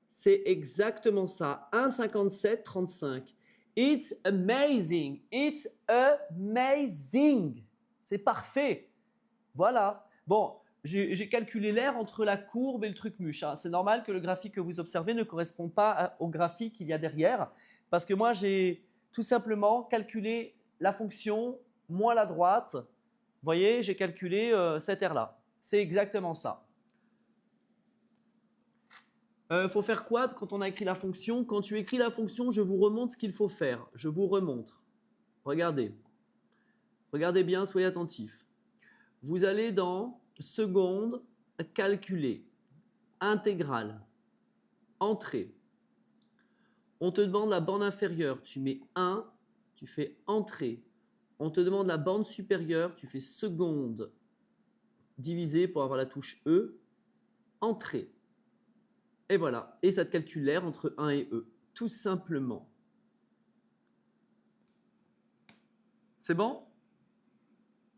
C'est exactement ça. 1,5735. It's amazing. It's amazing. C'est parfait. Voilà. Bon, j'ai calculé l'air entre la courbe et le truc muche. Hein. C'est normal que le graphique que vous observez ne correspond pas au graphique qu'il y a derrière. Parce que moi, j'ai tout simplement calculé la fonction moins la droite. Vous voyez, j'ai calculé cet air-là. C'est exactement ça. Faut faire quoi quand on a écrit la fonction? Quand tu écris la fonction, je vous remontre ce qu'il faut faire. Je vous remontre. Regardez. Regardez bien, soyez attentifs. Vous allez dans seconde, calculer, intégrale, entrée. On te demande la borne inférieure, tu mets 1, tu fais entrée. On te demande la borne supérieure, tu fais seconde, divisé pour avoir la touche E, entrée. Et voilà, et ça te calcule l'air entre 1 et E, tout simplement. C'est bon?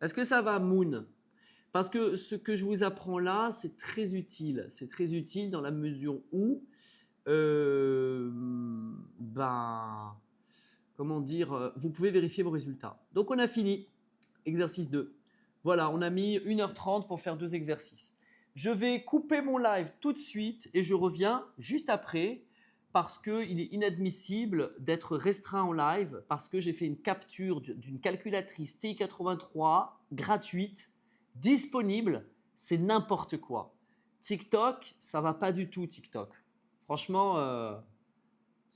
Est-ce que ça va, Moon? Parce que ce que je vous apprends là, c'est très utile. C'est très utile dans la mesure où, comment dire, vous pouvez vérifier vos résultats. Donc, on a fini. Exercice 2. Voilà, on a mis 1h30 pour faire 2 exercices. Je vais couper mon live tout de suite et je reviens juste après parce qu'il est inadmissible d'être restreint en live parce que j'ai fait une capture d'une calculatrice TI-83 gratuite, disponible. C'est n'importe quoi. TikTok, ça va pas du tout TikTok. Franchement,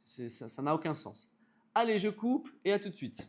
ça n'a aucun sens. Allez, je coupe et à tout de suite.